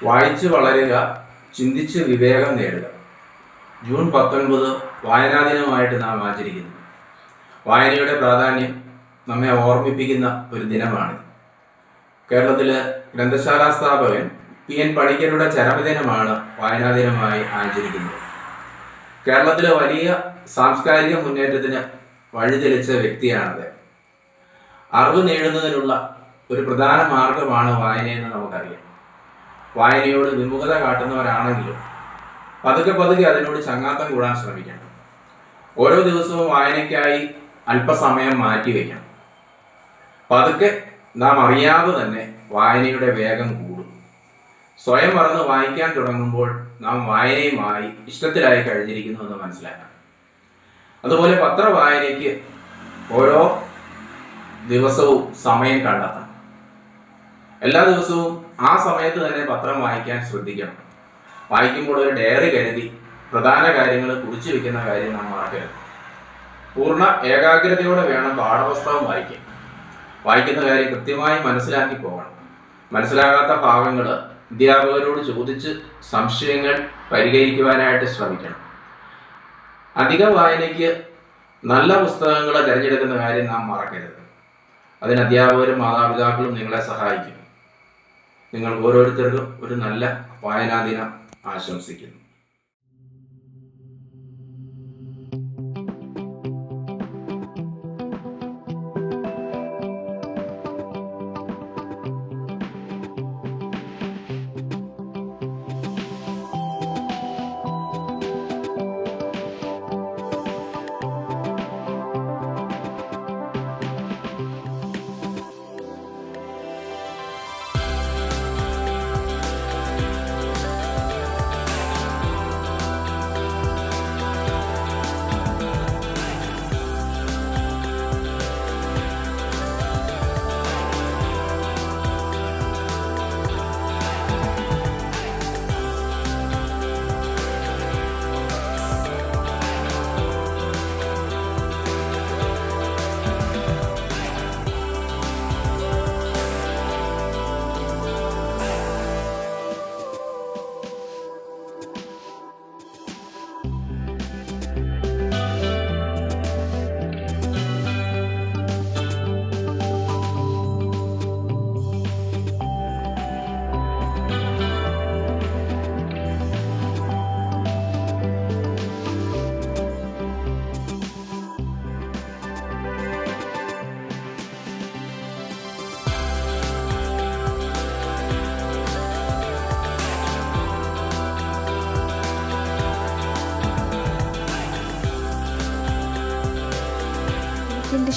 വായിച്ചു വളരുക, ചിന്തിച്ച് വിവേകം നേടുക. ജൂൺ 19 വായനാ ദിനമായിട്ട് നാം ആചരിക്കുന്നു. വായനയുടെ പ്രാധാന്യം നമ്മെ ഓർമ്മിപ്പിക്കുന്ന ഒരു ദിനമാണ്. കേരളത്തിലെ ഗ്രന്ഥശാലാ സ്ഥാപകൻ PN പണിക്കരുടെ ചരമദിനമാണ് വായനാ ദിനമായി ആചരിക്കുന്നത്. കേരളത്തിലെ വലിയ സാംസ്കാരിക മുന്നേറ്റത്തിന് വഴിതെളിച്ച വ്യക്തിയാണത്. അറിവ് നേടുന്നതിനുള്ള ഒരു പ്രധാന മാർഗമാണ് വായനയെന്ന് നമുക്കറിയാം. വായനയോട് വിമുഖത കാട്ടുന്നവരാണെങ്കിലും പതുക്കെ അതിനോട് ചങ്ങാത്തം കൂടാൻ ശ്രമിക്കണം. ഓരോ ദിവസവും വായനയ്ക്കായി അല്പസമയം മാറ്റിവെക്കണം. പതുക്കെ നാം അറിയാതെ തന്നെ വായനയുടെ വേഗം കൂടും. സ്വയം മറന്ന് വായിക്കാൻ തുടങ്ങുമ്പോൾ നാം വായനയുമായി ഇഷ്ടത്തിലായി കഴിഞ്ഞിരിക്കുന്നു എന്ന് മനസ്സിലാക്കണം. അതുപോലെ പത്രവായനയ്ക്ക് ഓരോ ദിവസവും സമയം കണ്ടെത്തണം. എല്ലാ ദിവസവും ആ സമയത്ത് തന്നെ പത്രം വായിക്കാൻ ശ്രദ്ധിക്കണം. വായിക്കുമ്പോൾ ഒരു ഡയറി കരുതി പ്രധാന കാര്യങ്ങൾ കുറിച്ചു വെക്കുന്ന കാര്യം നാം മറക്കരുത്. പൂർണ്ണ ഏകാഗ്രതയോടെ വേണം പാഠപുസ്തകം വായിക്കാൻ. വായിക്കുന്ന കാര്യം കൃത്യമായി മനസ്സിലാക്കി പോകണം. മനസ്സിലാകാത്ത ഭാഗങ്ങൾ അധ്യാപകരോട് ചോദിച്ച് സംശയങ്ങൾ പരിഹരിക്കുവാനായിട്ട് ശ്രമിക്കണം. അധിക വായനയ്ക്ക് നല്ല പുസ്തകങ്ങൾ തിരഞ്ഞെടുക്കുന്ന കാര്യം നാം മറക്കരുത്. അതിന് അധ്യാപകരും മാതാപിതാക്കളും നിങ്ങളെ സഹായിക്കും. നിങ്ങൾ ഓരോരുത്തർക്കും ഒരു നല്ല വായനാ ദിനം ആശംസിക്കുന്നു.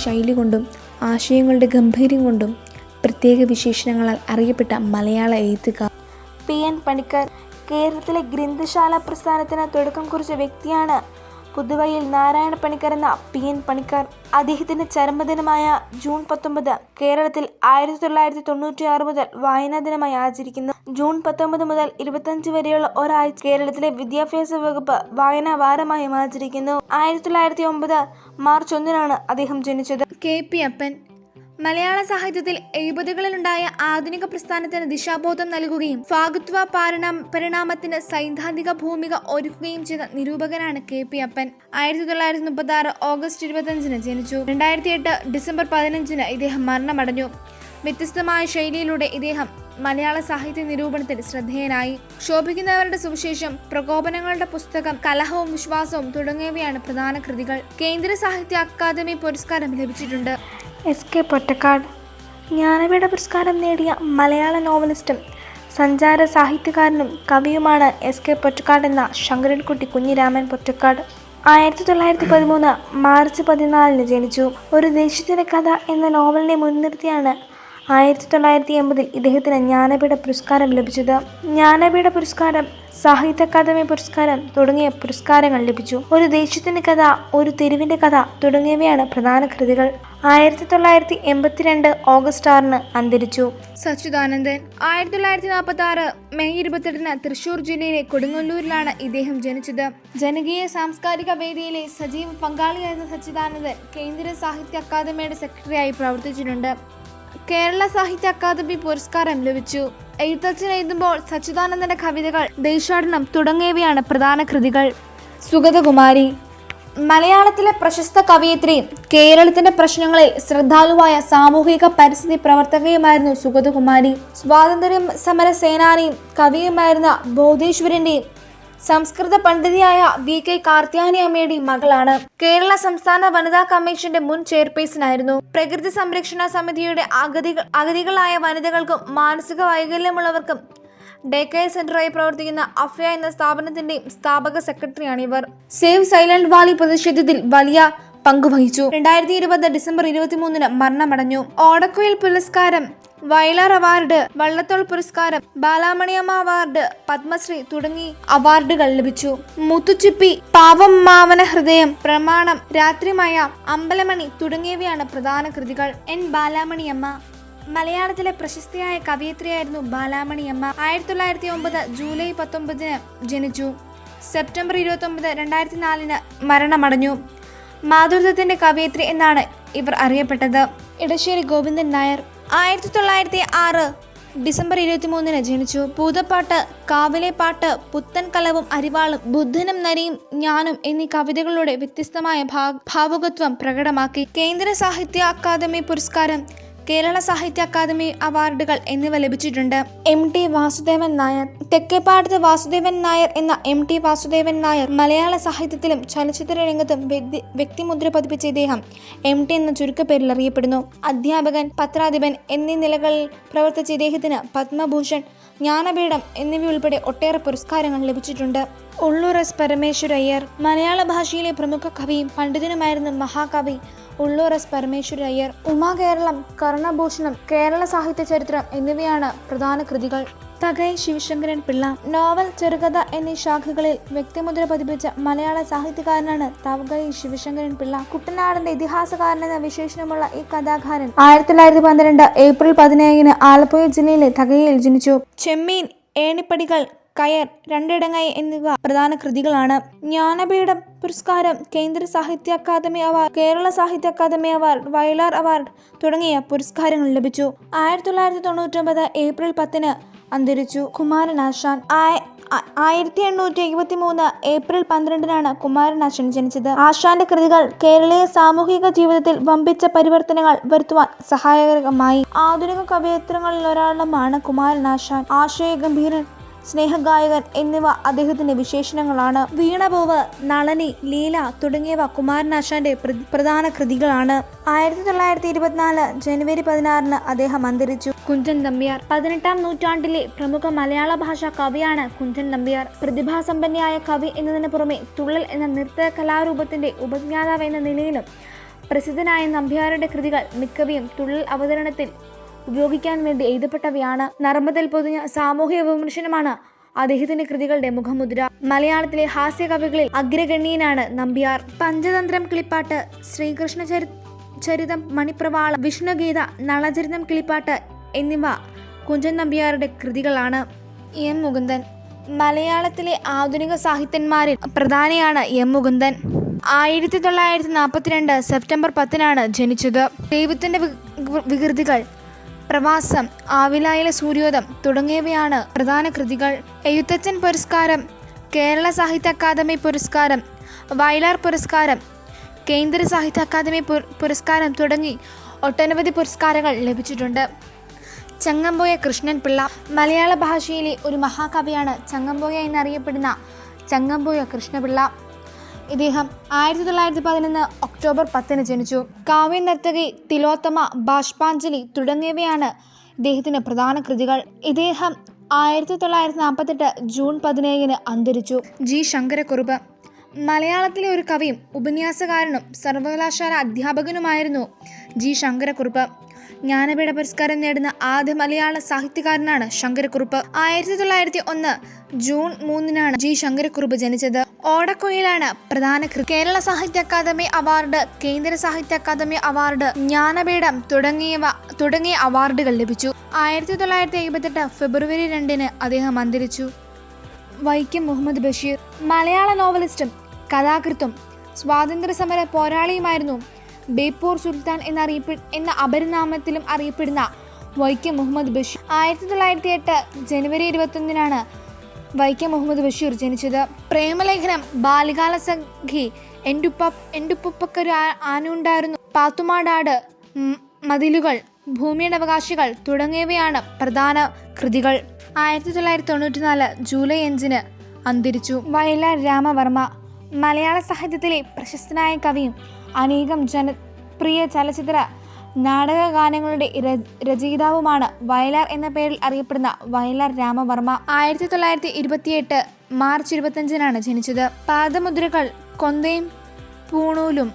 ശൈലി കൊണ്ടും ആശയങ്ങളുടെ ഗംഭീര്യം കൊണ്ടും പ്രത്യേക വിശേഷണങ്ങളാൽ അറിയപ്പെട്ട മലയാള എഴുത്തുകാർ PN പണിക്കർ കേരളത്തിലെ ഗ്രന്ഥശാല പ്രസ്ഥാനത്തിന് തുടക്കം കുറിച്ച വ്യക്തിയാണ്. പുതുവയിൽ നാരായണ പണിക്കർ എന്ന PN പണിക്കർ. അദ്ദേഹത്തിന്റെ ചരമദിനമായ ജൂൺ 19 കേരളത്തിൽ 1996 മുതൽ വായനാ ദിനമായി ആചരിക്കുന്നു. ജൂൺ 19 മുതൽ 25 വരെയുള്ള ഒരാഴ്ച കേരളത്തിലെ വിദ്യാഭ്യാസ വകുപ്പ് വായനാ വാരമായും ആചരിക്കുന്നു. 1909 മാർച്ച് 1 അദ്ദേഹം ജനിച്ചത്. KP അപ്പൻ മലയാള സാഹിത്യത്തിൽ 70കളിലുണ്ടായ ആധുനിക പ്രസ്ഥാനത്തിന് ദിശാബോധം നൽകുകയും ഫാഗുത്വ പരിണാമത്തിന് സൈദ്ധാന്തിക ഭൂമിക ഒരുക്കുകയും ചെയ്ത നിരൂപകനാണ് KP അപ്പൻ. 1936 ഓഗസ്റ്റ് 25 ജനിച്ചു. 2008 ഡിസംബർ 15 ഇദ്ദേഹം മരണമടഞ്ഞു. വ്യത്യസ്തമായ ശൈലിയിലൂടെ ഇദ്ദേഹം മലയാള സാഹിത്യ നിരൂപണത്തിൽ ശ്രദ്ധേയനായി. ശോഭിക്കുന്നവരുടെ സുവിശേഷം, പ്രകോപനങ്ങളുടെ പുസ്തകം, കലഹവും വിശ്വാസവും തുടങ്ങിയവയാണ് പ്രധാന കൃതികൾ. കേന്ദ്ര സാഹിത്യ അക്കാദമി പുരസ്കാരം ലഭിച്ചിട്ടുണ്ട്. SK പൊറ്റക്കാട് ജ്ഞാനപീഠ പുരസ്കാരം നേടിയ മലയാള നോവലിസ്റ്റും സഞ്ചാര സാഹിത്യകാരനും കവിയുമാണ് SK പൊറ്റക്കാട് എന്ന ശങ്കരൻകുട്ടി കുഞ്ഞിരാമൻ പൊറ്റക്കാട്. 1913 മാർച്ച് 14 ജനിച്ചു. ഒരു ദേശത്തിന്റെ കഥ എന്ന നോവലിനെ മുൻനിർത്തിയാണ് 1980 ഇദ്ദേഹത്തിന് ജ്ഞാനപീഠ പുരസ്കാരം ലഭിച്ചത്. ജ്ഞാനപീഠ പുരസ്കാരം, സാഹിത്യ അക്കാദമി പുരസ്കാരം തുടങ്ങിയ പുരസ്കാരങ്ങൾ ലഭിച്ചു. ഒരു ദേശത്തിന്റെ കഥ, ഒരു തെരുവിന്റെ കഥ തുടങ്ങിയവയാണ് പ്രധാന കൃതികൾ. 1982 ഓഗസ്റ്റ് 6 അന്തരിച്ചു. സച്ചിദാനന്ദൻ 1946 മെയ് 28 തൃശൂർ ജില്ലയിലെ കൊടുങ്ങല്ലൂരിലാണ് ഇദ്ദേഹം ജനിച്ചത്. ജനകീയ സാംസ്കാരിക വേദിയിലെ സജീവ പങ്കാളിയായിരുന്ന സച്ചിദാനന്ദൻ കേന്ദ്ര സാഹിത്യ അക്കാദമിയുടെ സെക്രട്ടറിയായി പ്രവർത്തിച്ചിട്ടുണ്ട്. കേരള സാഹിത്യ അക്കാദമി പുരസ്കാരം ലഭിച്ചു. എഴുത്തച്ഛൻ എഴുതുമ്പോൾ സച്ചിദാനന്ദന്റെ കവിതകൾ, ദേശാടനം തുടങ്ങിയവയാണ് പ്രധാന കൃതികൾ. സുഗതകുമാരി മലയാളത്തിലെ പ്രശസ്ത കവയിത്രിയും കേരളത്തിന്റെ പ്രശ്നങ്ങളിൽ ശ്രദ്ധാലുവായ സാമൂഹിക പരിസ്ഥിതി പ്രവർത്തകയുമായിരുന്നു സുഗതകുമാരി. സ്വാതന്ത്ര്യ സമര സേനാനിയും കവിയുമായിരുന്ന ബോധേശ്വരന്റെയും സംസ്കൃത പണ്ഡിതയായ VK കാർത്യായനി അമ്മയുടെയും മകളാണ്. കേരള സംസ്ഥാന വനിതാ കമ്മീഷന്റെ മുൻ ചെയർപേഴ്സണായിരുന്നു. പ്രകൃതി സംരക്ഷണ സമിതിയുടെ അഗതികളായ വനിതകൾക്കും മാനസിക വൈകല്യമുള്ളവർക്കും ഡേ കെയർ സെന്ററായി പ്രവർത്തിക്കുന്ന അഫ്യ എന്ന സ്ഥാപനത്തിന്റെയും സ്ഥാപക സെക്രട്ടറിയാണ് ഇവർ. സേവ് സൈലന്റ് വാലി പ്രതിഷേധത്തിൽ വലിയ പങ്കുവഹിച്ചു. 2020 ഡിസംബർ 23 മരണമടഞ്ഞു. ഓടക്കുഴൽ പുരസ്കാരം, വയലാർ അവാർഡ്, വള്ളത്തോൾ പുരസ്കാരം, ബാലാമണിയമ്മ അവാർഡ്, പത്മശ്രീ തുടങ്ങി അവാർഡുകൾ ലഭിച്ചു. മുത്തുച്ചിപ്പി, പാവം മാവന ഹൃദയം, പ്രമാണം, രാത്രിമയ, അമ്പലമണി തുടങ്ങിയവയാണ് പ്രധാന കൃതികൾ. ബാലാമണിയമ്മ മലയാളത്തിലെ പ്രശസ്തയായ കവയിത്രിയായിരുന്നു ബാലാമണിയമ്മ. 1909 ജൂലൈ 19 ജനിച്ചു. സെപ്റ്റംബർ 29, 2004 മരണമടഞ്ഞു. മാധുര്യത്തിന്റെ കവയിത്രി എന്നാണ് ഇവർ അറിയപ്പെട്ടത്. ഇടശ്ശേരി ഗോവിന്ദൻ നായർ 1906 ഡിസംബർ 23 ജനിച്ചു. പൂതപ്പാട്ട്, കാവിലെ പാട്ട്, പുത്തൻ കലവും അരിവാളും, ബുദ്ധനും നരിയും ഞാനും എന്നീ കവിതകളിലൂടെ വ്യത്യസ്തമായ ഭാവുകത്വം പ്രകടമാക്കി. കേന്ദ്ര സാഹിത്യ അക്കാദമി പുരസ്കാരം, കേരള സാഹിത്യ അക്കാദമി അവാർഡുകൾ എന്നിവ ലഭിച്ചിട്ടുണ്ട്. MT വാസുദേവൻ നായർ തെക്കേപ്പാടത്ത് വാസുദേവൻ നായർ എന്ന MT വാസുദേവൻ നായർ മലയാള സാഹിത്യത്തിലും ചലച്ചിത്ര രംഗത്തും വ്യക്തിമുദ്ര പതിപ്പിച്ച ഇദ്ദേഹം MT എന്ന ചുരുക്കപ്പേരിൽ അറിയപ്പെടുന്നു. അധ്യാപകൻ, പത്രാധിപൻ എന്നീ നിലകളിൽ പ്രവർത്തിച്ച ഇദ്ദേഹത്തിന് പത്മഭൂഷൺ, ജ്ഞാനപീഠം എന്നിവയുൾപ്പെടെ ഒട്ടേറെ പുരസ്കാരങ്ങൾ ലഭിച്ചിട്ടുണ്ട്. ഉള്ളൂർ S. പരമേശ്വരയ്യർ മലയാള ഭാഷയിലെ പ്രമുഖ കവിയും പണ്ഡിതനുമായിരുന്ന മഹാകവി ഉള്ളൂർ S. പരമേശ്വരയ്യർ. ഉമാകേരളം, കർണഭൂഷണം, കേരള സാഹിത്യ ചരിത്രം എന്നിവയാണ് പ്രധാന കൃതികൾ. തകഴി ശിവശങ്കരൻ പിള്ള നോവൽ, ചെറുകഥ എന്നീ ശാഖകളിൽ വ്യക്തിമുദ്ര പതിപ്പിച്ച മലയാള സാഹിത്യകാരനാണ് തകഴി ശിവശങ്കരൻ പിള്ള. കുട്ടനാടിന്റെ ഇതിഹാസകാരൻ എന്ന വിശേഷണമുള്ള ഈ കഥാകാരൻ 1912 ഏപ്രിൽ 17 ആലപ്പുഴ ജില്ലയിലെ തകഴിയിൽ ജനിച്ചു. ചെമ്മീൻ, ഏണിപ്പടികൾ, കയർ, രണ്ടിടങ്ങൈ എന്നിവ പ്രധാന കൃതികളാണ്. ജ്ഞാനപീഠം പുരസ്കാരം, കേന്ദ്ര സാഹിത്യ അക്കാദമി അവാർഡ്, കേരള സാഹിത്യ അക്കാദമി അവാർഡ്, വയലാർ അവാർഡ് തുടങ്ങിയ പുരസ്കാരങ്ങൾ ലഭിച്ചു. 1999 ഏപ്രിൽ 10 അന്തരിച്ചു. കുമാരനാശാൻ 1873 ഏപ്രിൽ 12 കുമാരനാശാൻ ജനിച്ചത്. ആശാന്റെ കൃതികൾ കേരളീയ സാമൂഹിക ജീവിതത്തിൽ വമ്പിച്ച പരിവർത്തനങ്ങൾ വരുത്തുവാൻ സഹായകരമായി. ആധുനിക കവയിത്രികളിൽ ഒരാളുമാണ് കുമാരനാശാൻ. ആശയഗംഭീരൻ, സ്നേഹഗായകൻ എന്നിവ അദ്ദേഹത്തിന്റെ വിശേഷണങ്ങളാണ്. വീണപൂവ്, നളനി, ലീല തുടങ്ങിയവ കുമാരനാശാന്റെ പ്രധാന കൃതികളാണ്. 1924 ജനുവരി 16 അദ്ദേഹം അന്തരിച്ചു. കുഞ്ചൻ നമ്പ്യാർ 18-ാം നൂറ്റാണ്ടിലെ പ്രമുഖ മലയാള ഭാഷാ കവിയാണ് കുഞ്ചൻ നമ്പ്യാർ. പ്രതിഭാസമ്പന്നയായ കവി എന്നതിന് പുറമെ തുള്ളൽ എന്ന നൃത്ത കലാരൂപത്തിന്റെ ഉപജ്ഞാതാവ് എന്ന നിലയിലും പ്രസിദ്ധനായ നമ്പ്യാരുടെ കൃതികൾ മിക്കവയും തുള്ളൽ അവതരണത്തിൽ ഉപയോഗിക്കാൻ വേണ്ടി എഴുതപ്പെട്ടവയാണ്. നർമ്മത്തിൽ പൊതിഞ്ഞ സാമൂഹിക വിമർശനമാണ് അദ്ദേഹത്തിന്റെ കൃതികളുടെ മുഖമുദ്ര. മലയാളത്തിലെ ഹാസ്യ കവികളിൽ അഗ്രഗണ്യനാണ് നമ്പ്യാർ. പഞ്ചതന്ത്രം കിളിപ്പാട്ട്, ശ്രീകൃഷ്ണ ചരിതം, മണിപ്രവാളം, വിഷ്ണുഗീത, നളചരിതം കിളിപ്പാട്ട് എന്നിവ കുഞ്ചൻ നമ്പ്യാരുടെ കൃതികളാണ്. M. മുകുന്ദൻ മലയാളത്തിലെ ആധുനിക സാഹിത്യന്മാരിൽ പ്രധാനിയാണ് M. മുകുന്ദൻ. 1942 സെപ്റ്റംബർ 10 ജനിച്ചത്. ദൈവത്തിന്റെ വികൃതികൾ, പ്രവാസം, ആവിലായിലെ സൂര്യോദയം തുടങ്ങിയവയാണ് പ്രധാന കൃതികൾ. എഴുത്തച്ഛൻ പുരസ്കാരം, കേരള സാഹിത്യ അക്കാദമി പുരസ്കാരം, വയലാർ പുരസ്കാരം, കേന്ദ്ര സാഹിത്യ അക്കാദമി പുരസ്കാരം തുടങ്ങി ഒട്ടനവധി പുരസ്കാരങ്ങൾ ലഭിച്ചിട്ടുണ്ട്. ചങ്ങമ്പുഴ കൃഷ്ണൻ പിള്ള മലയാള ഭാഷയിലെ ഒരു മഹാകവിയാണ് ചങ്ങമ്പുഴ എന്നറിയപ്പെടുന്ന ചങ്ങമ്പുഴ കൃഷ്ണപിള്ള. ഇദ്ദേഹം 1911 ഒക്ടോബർ 10 ജനിച്ചു. കാവ്യനർത്തകി, തിലോത്തമ, ബാഷ്പാഞ്ജലി തുടങ്ങിയവയാണ് ഇദ്ദേഹത്തിന്റെ പ്രധാന കൃതികൾ. ഇദ്ദേഹം 1948 ജൂൺ 17 അന്തരിച്ചു. G. ശങ്കരക്കുറുപ്പ് മലയാളത്തിലെ ഒരു കവിയും ഉപന്യാസകാരനും സർവകലാശാല അധ്യാപകനുമായിരുന്നു G. ശങ്കരക്കുറുപ്പ്. ജ്ഞാനപീഠ പുരസ്കാരം നേടുന്ന ആദ്യ മലയാള സാഹിത്യകാരനാണ് ശങ്കരക്കുറുപ്പ്. 1901 June 3 G. ശങ്കരക്കുറുപ്പ് ജനിച്ചത്. ഓടക്കുഴലാണ് പ്രധാന കൃതി. കേരള സാഹിത്യ അക്കാദമി അവാർഡ്, കേന്ദ്ര സാഹിത്യ അക്കാദമി അവാർഡ്, ജ്ഞാനപീഠം തുടങ്ങിയ അവാർഡുകൾ ലഭിച്ചു. 1978 ഫെബ്രുവരി 2 അദ്ദേഹം അന്തരിച്ചു. വൈക്കം മുഹമ്മദ് ബഷീർ മലയാള നോവലിസ്റ്റും കഥാകൃത്തും സ്വാതന്ത്ര്യ സമര പോരാളിയുമായിരുന്നു ബേപ്പൂർ സുൽത്താൻ എന്ന അപരനാമത്തിലും അറിയപ്പെടുന്ന വൈക്കം മുഹമ്മദ് ബഷീർ. 1908 ജനുവരി 21 വൈക്കം മുഹമ്മദ് ബഷീർ ജനിച്ചത്. പ്രേമലേഖനം, ബാല്യകാല സഖി, എൻഡുപ്പക്കൊരു ആനുണ്ടായിരുന്നു, പാത്തുമാടാട്, മതിലുകൾ, ഭൂമിയുടെ അവകാശികൾ തുടങ്ങിയവയാണ് പ്രധാന കൃതികൾ. 1994 ജൂലൈ 5 അന്തരിച്ചു. വയലാർ രാമവർമ്മ മലയാള സാഹിത്യത്തിലെ പ്രശസ്തനായ കവിയും അനേകം ജനപ്രിയ ചലച്ചിത്ര നാടക ഗാനങ്ങളുടെ രചയിതാവുമാണ്. വയലാർ എന്ന പേരിൽ അറിയപ്പെടുന്ന വയലാർ രാമവർമ്മ 1928 മാർച്ച് 25 ജനിച്ചത്. പാദമുദ്രകൾ, കൊന്തയും പൂണൂലും,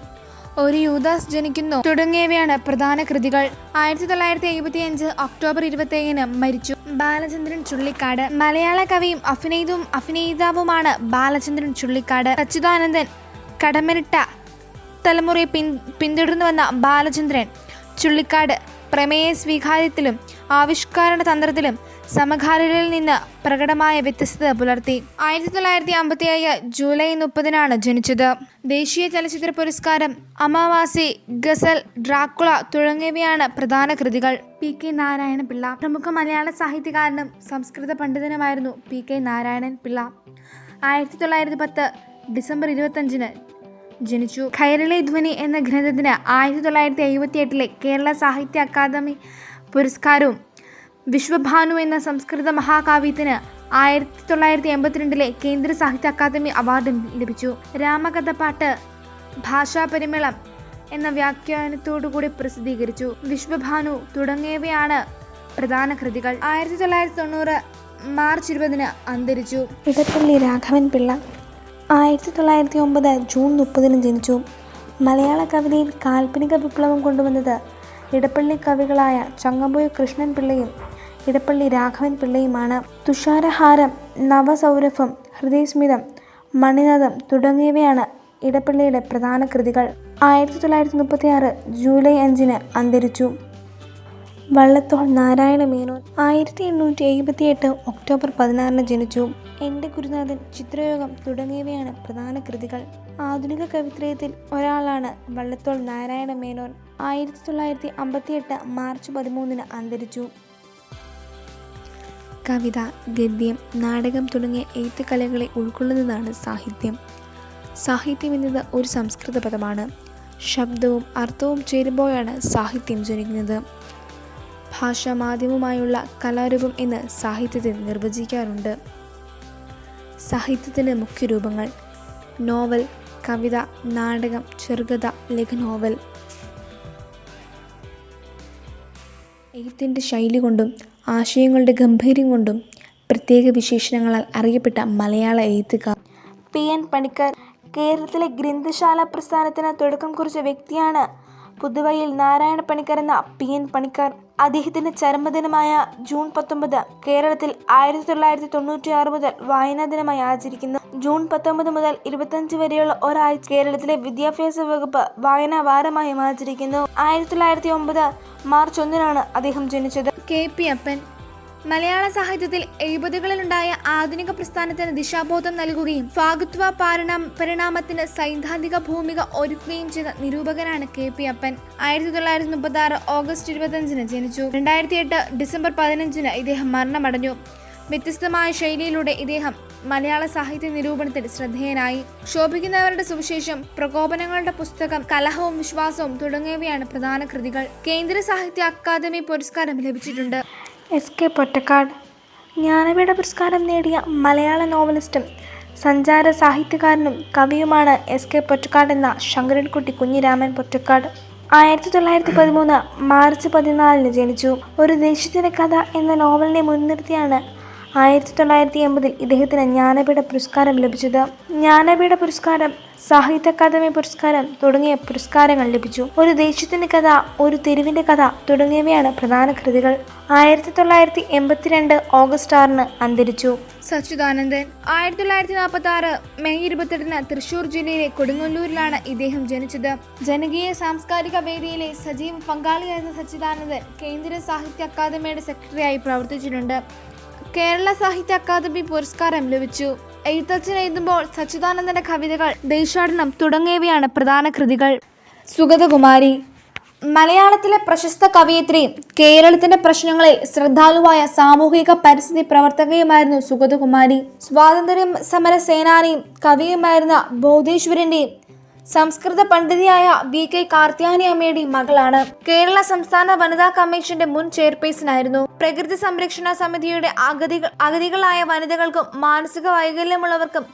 ഒരു യൂദാസ് ജനിക്കുന്നു തുടങ്ങിയവയാണ് പ്രധാന കൃതികൾ. 1975 ഒക്ടോബർ 27 മരിച്ചു. ബാലചന്ദ്രൻ ചുള്ളിക്കാട് മലയാള കവിയും അഭിനേതാവുമാണ് ബാലചന്ദ്രൻ ചുള്ളിക്കാട്. സച്ചിദാനന്ദൻ കടമനിട്ട തലമുറയെ പിന്തുടർന്നു വന്ന ബാലചന്ദ്രൻ ചുള്ളിക്കാട് പ്രമേയ സ്വീകാര്യത്തിലും ആവിഷ്കരണ തന്ത്രത്തിലും സമകാലികരിൽ നിന്ന് പ്രകടമായ വ്യത്യസ്തത പുലർത്തി. 1957 ജൂലൈ 30 ജനിച്ചത്. ദേശീയ ചലച്ചിത്ര പുരസ്കാരം, അമാവാസി, ഗസൽ, ഡ്രാക്കുള തുടങ്ങിയവയാണ് പ്രധാന കൃതികൾ. PK നാരായണപിള്ള പ്രമുഖ മലയാള സാഹിത്യകാരനും സംസ്കൃത പണ്ഡിതനുമായിരുന്നു PK നാരായണപിള്ള. 1910 ഡിസംബർ 25 ജനിച്ചു. കൈരളി ധ്വനി എന്ന ഗ്രന്ഥത്തിന് 1978 കേരള സാഹിത്യ അക്കാദമി പുരസ്കാരവും വിശ്വഭാനു എന്ന സംസ്കൃത മഹാകാവ്യത്തിന് 1982 കേന്ദ്ര സാഹിത്യ അക്കാദമി അവാർഡും ലഭിച്ചു. രാമകഥപ്പാട്ട് ഭാഷാപരിമളം എന്ന വ്യാഖ്യാനത്തോടുകൂടി പ്രസിദ്ധീകരിച്ചു. വിശ്വഭാനു തുടങ്ങിയവയാണ് പ്രധാന കൃതികൾ. 1990 മാർച്ച് 20 അന്തരിച്ചു. ഇടപ്പള്ളി രാഘവൻ പിള്ള 1909 ജൂൺ 30 ജനിച്ചു. മലയാള കവിതയിൽ കാൽപ്പനിക വിപ്ലവം കൊണ്ടുവന്നത് ഇടപ്പള്ളി കവികളായ ചങ്ങമ്പുഴ കൃഷ്ണൻ പിള്ളയും ഇടപ്പള്ളി രാഘവൻ പിള്ളയുമാണ്. തുഷാരഹാരം, നവസൗരഭം, ഹൃദയസ്മിതം, മണിനാഥം തുടങ്ങിയവയാണ് ഇടപ്പള്ളിയുടെ പ്രധാന കൃതികൾ. 1936 ജൂലൈ 5 അന്തരിച്ചു. വള്ളത്തോൾ നാരായണ മേനോൻ 1878 ഒക്ടോബർ 16 ജനിച്ചു. എൻ്റെ ഗുരുനാഥൻ, ചിത്രയോഗം തുടങ്ങിയവയാണ് പ്രധാന കൃതികൾ. ആധുനിക കവിത്രയത്തിൽ ഒരാളാണ് വള്ളത്തോൾ നാരായണ മേനോൻ. 1958 മാർച്ച് 13 അന്തരിച്ചു. കവിത, ഗദ്യം, നാടകം തുടങ്ങിയ എഴുത്തുകലകളെ ഉൾക്കൊള്ളുന്നതാണ് സാഹിത്യം. സാഹിത്യം എന്നത് ഒരു സംസ്കൃത പദമാണ്. ശബ്ദവും അർത്ഥവും ചേരുമ്പോഴാണ് സാഹിത്യം ജനിക്കുന്നത്. ഭാഷാമാധ്യമമായുള്ള കലാരൂപം എന്ന് സാഹിത്യത്തെ നിർവചിക്കാറുണ്ട്. സാഹിത്യത്തിൻ്റെ മുഖ്യരൂപങ്ങൾ: നോവൽ, കവിത, നാടകം, ചെറുകഥ, ലഘുനോവൽ. എഴുത്തിൻ്റെ ശൈലി കൊണ്ടും ആശയങ്ങളുടെ ഗംഭീര്യം കൊണ്ടും പ്രത്യേക വിശേഷണങ്ങളാൽ അറിയപ്പെട്ട മലയാള എഴുത്തുകാർ PN പണിക്കർ. കേരളത്തിലെ ഗ്രന്ഥശാല പ്രസ്ഥാനത്തിന് തുടക്കം കുറിച്ച വ്യക്തിയാണ് പുതുവയിൽ നാരായണ പണിക്കർ എന്ന PN പണിക്കർ. അദ്ദേഹത്തിൻ്റെ ചരമദിനമായ ജൂൺ 19 കേരളത്തിൽ 1996 മുതൽ വായനാ ദിനമായി ആചരിക്കുന്നു. ജൂൺ 19 മുതൽ 25 വരെയുള്ള ഒരാഴ്ച കേരളത്തിലെ വിദ്യാഭ്യാസ വകുപ്പ് വായനാ വാരമായും ആചരിക്കുന്നു. 1909 മാർച്ച് 1 അദ്ദേഹം ജനിച്ചത്. KP അപ്പൻ മലയാള സാഹിത്യത്തിൽ 70കളിലുണ്ടായ ആധുനിക പ്രസ്ഥാനത്തിന് ദിശാബോധം നൽകുകയും ഫാഗുത്വ പരിണാമത്തിന് സൈദ്ധാന്തിക ഭൂമിക ഒരുക്കുകയും ചെയ്ത നിരൂപകനാണ് KP അപ്പൻ. 1936 ഓഗസ്റ്റ് 25 ജനിച്ചു. 2008 ഡിസംബർ 15 ഇദ്ദേഹം മരണമടഞ്ഞു. വ്യത്യസ്തമായ ശൈലിയിലൂടെ ഇദ്ദേഹം മലയാള സാഹിത്യ നിരൂപണത്തിൽ ശ്രദ്ധേയനായി. ശോഭിക്കുന്നവരുടെ സുവിശേഷം, പ്രകോപനങ്ങളുടെ പുസ്തകം, കലഹവും വിശ്വാസവും തുടങ്ങിയവയാണ് പ്രധാന കൃതികൾ. കേന്ദ്ര സാഹിത്യ അക്കാദമി പുരസ്കാരം ലഭിച്ചിട്ടുണ്ട്. SK പൊറ്റക്കാട് ജ്ഞാനപീഠ പുരസ്കാരം നേടിയ മലയാള നോവലിസ്റ്റും സഞ്ചാര സാഹിത്യകാരനും കവിയുമാണ് SK പൊറ്റക്കാട് എന്ന ശങ്കരൻകുട്ടി കുഞ്ഞിരാമൻ പൊറ്റക്കാട്. 1913 മാർച്ച് 14 ജനിച്ചു. ഒരു ദേശത്തിൻ്റെ കഥ എന്ന നോവലിനെ മുൻനിർത്തിയാണ് 1980 ഇദ്ദേഹത്തിന് ജ്ഞാനപീഠ പുരസ്കാരം ലഭിച്ചത്. ജ്ഞാനപീഠ പുരസ്കാരം, സാഹിത്യ അക്കാദമി പുരസ്കാരം തുടങ്ങിയ പുരസ്കാരങ്ങൾ ലഭിച്ചു. ഒരു ദേശത്തിൻ്റെ കഥ, ഒരു തെരുവിൻ്റെ കഥ തുടങ്ങിയവയാണ് പ്രധാന കൃതികൾ. 1982 ഓഗസ്റ്റ് 6 അന്തരിച്ചു. സച്ചിദാനന്ദൻ 1946 മെയ് 28 തൃശൂർ ജില്ലയിലെ കൊടുങ്ങല്ലൂരിലാണ് ഇദ്ദേഹം ജനിച്ചത്. ജനകീയ സാംസ്കാരിക വേദിയിലെ സജീവ പങ്കാളിയായിരുന്ന സച്ചിദാനന്ദൻ കേന്ദ്ര സാഹിത്യ അക്കാദമിയുടെ സെക്രട്ടറിയായി പ്രവർത്തിച്ചിട്ടുണ്ട്. കേരള സാഹിത്യ അക്കാദമി പുരസ്കാരം ലഭിച്ചു. എഴുത്തച്ഛൻ എഴുതുമ്പോൾ സച്ചിദാനന്ദന്റെ കവിതകൾ, ദേശാടനം തുടങ്ങിയവയാണ് പ്രധാന കൃതികൾ. സുഗതകുമാരി. മലയാളത്തിലെ പ്രശസ്ത കവയിത്രിയും കേരളത്തിന്റെ പ്രശ്നങ്ങളിൽ ശ്രദ്ധാലുവായ സാമൂഹിക പരിസ്ഥിതി പ്രവർത്തകയുമായിരുന്നു സുഗതകുമാരി. സ്വാതന്ത്ര്യ സമര സേനാനിയും കവിയുമായിരുന്ന ബോധേശ്വരന്റെയും സംസ്കൃത പണ്ഡിതയായ VK കാർത്യായനി അമ്മയുടെയും മകളാണ്. കേരള സംസ്ഥാന വനിതാ കമ്മീഷന്റെ മുൻ ചെയർപേഴ്സണായിരുന്നു. പ്രകൃതി സംരക്ഷണ സമിതിയുടെ അഗതികളായ വനിതകൾക്കും മാനസിക വൈകല്യമുള്ളവർക്കും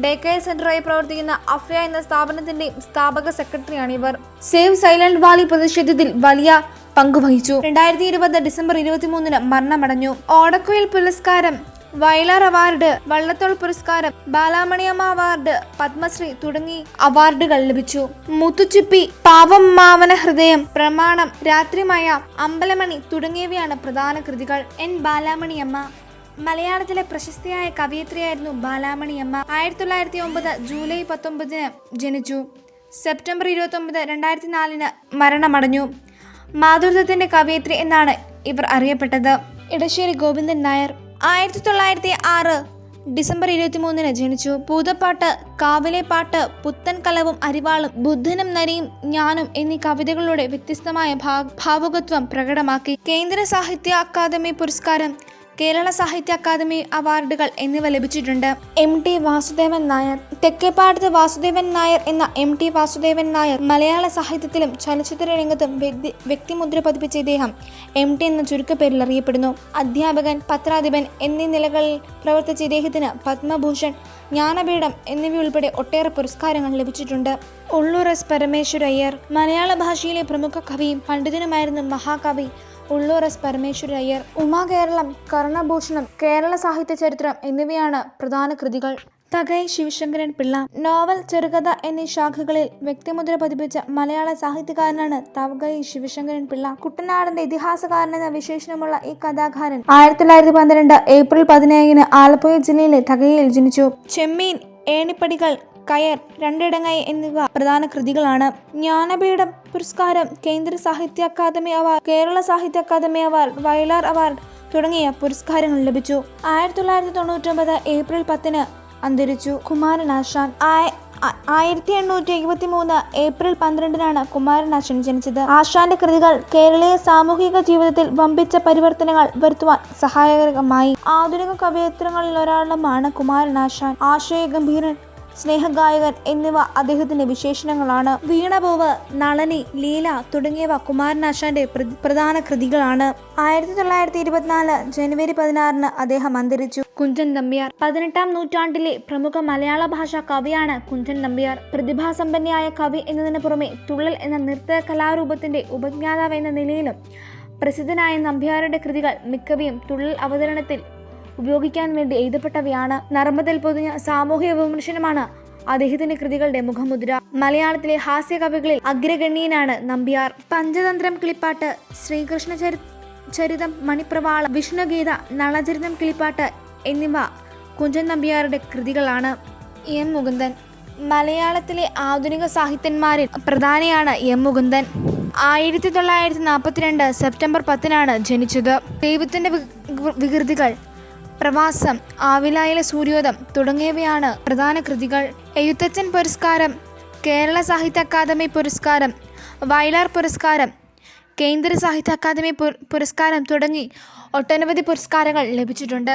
ഡേ കെയർ സെന്ററായി പ്രവർത്തിക്കുന്ന അഫ്യ എന്ന സ്ഥാപനത്തിന്റെയും സ്ഥാപക സെക്രട്ടറിയാണ് ഇവർ. സേവ് സൈലന്റ് വാലി പ്രതിഷേധത്തിൽ വലിയ പങ്കുവഹിച്ചു. 2020 ഡിസംബർ 23 മരണമടഞ്ഞു. ഓടക്കുഴൽ പുരസ്കാരം, വയലാർ അവാർഡ്, വള്ളത്തോൾ പുരസ്കാരം, ബാലാമണിയമ്മ അവാർഡ്, പത്മശ്രീ തുടങ്ങി അവാർഡുകൾ ലഭിച്ചു. മുത്തുച്ചിപ്പി, പാവം മാവന ഹൃദയം, പ്രമാണം, രാത്രിമയ, അമ്പലമണി തുടങ്ങിയവയാണ് പ്രധാന കൃതികൾ. ബാലാമണിയമ്മ മലയാളത്തിലെ പ്രശസ്തയായ കവയിത്രിയായിരുന്നു ബാലാമണിയമ്മ. 1909 ജൂലൈ 19 ജനിച്ചു. സെപ്റ്റംബർ 29, 2004 മരണമടഞ്ഞു. മാതൃത്വത്തിന്റെ കവയിത്രി എന്നാണ് ഇവർ അറിയപ്പെട്ടത്. ഇടശ്ശേരി ഗോവിന്ദൻ നായർ 1906 ഡിസംബർ 23 ജനിച്ചു. പൂതപ്പാട്ട്, കാവിലെ പാട്ട്, പുത്തൻ കലവും അരിവാളും, ബുദ്ധനും നരിയും ഞാനും എന്നീ കവിതകളിലൂടെ വ്യത്യസ്തമായ ഭാവുകത്വം പ്രകടമാക്കി. കേന്ദ്ര സാഹിത്യ അക്കാദമി പുരസ്കാരം, കേരള സാഹിത്യ അക്കാദമി അവാർഡുകൾ എന്നിവ ലഭിച്ചിട്ടുണ്ട്. MT വാസുദേവൻ നായർ. തെക്കേപ്പാടത്ത് വാസുദേവൻ നായർ എന്ന MT വാസുദേവൻ നായർ മലയാള സാഹിത്യത്തിലും ചലച്ചിത്ര രംഗത്തും വ്യക്തിമുദ്ര പതിപ്പിച്ച ഇദ്ദേഹം MT എന്ന ചുരുക്കപ്പേരിൽ അറിയപ്പെടുന്നു. അധ്യാപകൻ, പത്രാധിപൻ എന്നീ നിലകളിൽ പ്രവർത്തിച്ച ഇദ്ദേഹത്തിന് പത്മഭൂഷൺ, ജ്ഞാനപീഠം എന്നിവയുൾപ്പെടെ ഒട്ടേറെ പുരസ്കാരങ്ങൾ ലഭിച്ചിട്ടുണ്ട്. ഉള്ളൂർ S. പരമേശ്വരയ്യർ മലയാള ഭാഷയിലെ പ്രമുഖ കവിയും പണ്ഡിതനുമായിരുന്നു മഹാകവി ഉള്ളൂർ S. പരമേശ്വരയ്യർ. ഉമാകേരളം, കർണഭൂഷണം, കേരള സാഹിത്യ ചരിത്രം എന്നിവയാണ് പ്രധാന കൃതികൾ. തകഴി ശിവശങ്കരൻ പിള്ള. നോവൽ, ചെറുകഥ എന്നീ ശാഖകളിൽ വ്യക്തിമുദ്ര പതിപ്പിച്ച മലയാള സാഹിത്യകാരനാണ് തകഴി ശിവശങ്കരൻ പിള്ള. കുട്ടനാടിന്റെ ഇതിഹാസകാരൻ എന്ന വിശേഷണമുള്ള ഈ കഥാകാരൻ 1912 ഏപ്രിൽ 17 ആലപ്പുഴ ജില്ലയിലെ തകഴിയിൽ ജനിച്ചു. ചെമ്മീൻ, ഏണിപ്പടികൾ, കയർ, രണ്ടിടങ്ങൈ എന്നിവ പ്രധാന കൃതികളാണ്. ജ്ഞാനപീഠം പുരസ്കാരം, കേന്ദ്ര സാഹിത്യ അക്കാദമി അവാർഡ്, കേരള സാഹിത്യ അക്കാദമി അവാർഡ്, വയലാർ അവാർഡ് തുടങ്ങിയ പുരസ്കാരങ്ങൾ ലഭിച്ചു. 1999 ഏപ്രിൽ 10 അന്തരിച്ചു. കുമാരനാശാൻ. 1873 ഏപ്രിൽ 12 കുമാരനാശാൻ ജനിച്ചത്. ആശാന്റെ കൃതികൾ കേരളീയ സാമൂഹിക ജീവിതത്തിൽ വമ്പിച്ച പരിവർത്തനങ്ങൾ വരുത്തുവാൻ സഹായകരമായി. ആധുനിക കവയിത്രികളിൽ ഒരാളുമാണ് കുമാരനാശാൻ. ആശയഗംഭീരൻ, സ്നേഹഗായകൻ എന്നിവ അദ്ദേഹത്തിന്റെ വിശേഷണങ്ങളാണ്. വീണപൂവ്, നളനി, ലീല തുടങ്ങിയവ കുമാരനാശാന്റെ പ്രധാന കൃതികളാണ്. 1924 ജനുവരി 16 അദ്ദേഹം അന്തരിച്ചു. കുഞ്ചൻ നമ്പ്യാർ. 18-ാം നൂറ്റാണ്ടിലെ പ്രമുഖ മലയാള ഭാഷാ കവിയാണ് കുഞ്ചൻ നമ്പ്യാർ. പ്രതിഭാസമ്പന്നയായ കവി എന്നതിന് പുറമെ തുള്ളൽ എന്ന നൃത്ത കലാരൂപത്തിന്റെ ഉപജ്ഞാതാവ് എന്ന നിലയിലും പ്രസിദ്ധനായ നമ്പ്യാരുടെ കൃതികൾ മിക്കവയും തുള്ളൽ അവതരണത്തിൽ ഉപയോഗിക്കാൻ വേണ്ടി എഴുതപ്പെട്ടവയാണ്. നർമ്മത്തിൽ പൊതിഞ്ഞ സാമൂഹിക വിമർശനമാണ് അദ്ദേഹത്തിന്റെ കൃതികളുടെ മുഖമുദ്ര. മലയാളത്തിലെ ഹാസ്യ കവികളിൽ അഗ്രഗണ്യനാണ് നമ്പ്യാർ. പഞ്ചതന്ത്രം കിളിപ്പാട്ട്, ശ്രീകൃഷ്ണ ചരിതം, മണിപ്രവാളം, വിഷ്ണുഗീത, നളചരിതം കിളിപ്പാട്ട് എന്നിവ കുഞ്ചൻ നമ്പ്യാരുടെ കൃതികളാണ്. M. മുകുന്ദൻ. മലയാളത്തിലെ ആധുനിക സാഹിത്യന്മാരിൽ പ്രധാനിയാണ് M. മുകുന്ദൻ. 1942 സെപ്റ്റംബർ 10 ജനിച്ചത്. ദൈവത്തിന്റെ വികൃതികൾ, പ്രവാസം, ആവിലായിലെ സൂര്യോദയം തുടങ്ങിയവയാണ് പ്രധാന കൃതികൾ. എഴുത്തച്ഛൻ പുരസ്കാരം, കേരള സാഹിത്യ അക്കാദമി പുരസ്കാരം, വയലാർ പുരസ്കാരം, കേന്ദ്ര സാഹിത്യ അക്കാദമി പുരസ്കാരം തുടങ്ങി ഒട്ടനവധി പുരസ്കാരങ്ങൾ ലഭിച്ചിട്ടുണ്ട്.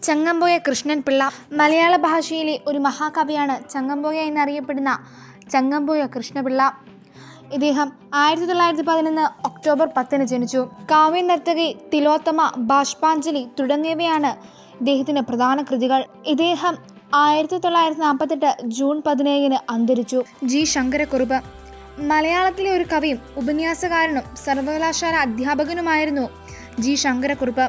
ചങ്ങമ്പുഴ കൃഷ്ണൻ പിള്ള. മലയാള ഭാഷയിലെ ഒരു മഹാകവിയാണ് ചങ്ങമ്പുഴ എന്നറിയപ്പെടുന്ന ചങ്ങമ്പുഴ കൃഷ്ണപിള്ള. ഇദ്ദേഹം 1911 ഒക്ടോബർ 10 ജനിച്ചു. കാവ്യനർത്തകി, തിലോത്തമ, ബാഷ്പാഞ്ജലി തുടങ്ങിയവയാണ് ഇദ്ദേഹത്തിന്റെ പ്രധാന കൃതികൾ. ഇദ്ദേഹം 1948 ജൂൺ 17 അന്തരിച്ചു. G. ശങ്കരക്കുറുപ്പ്. മലയാളത്തിലെ ഒരു കവിയും ഉപന്യാസകാരനും സർവകലാശാല അധ്യാപകനുമായിരുന്നു G. ശങ്കരക്കുറുപ്പ്.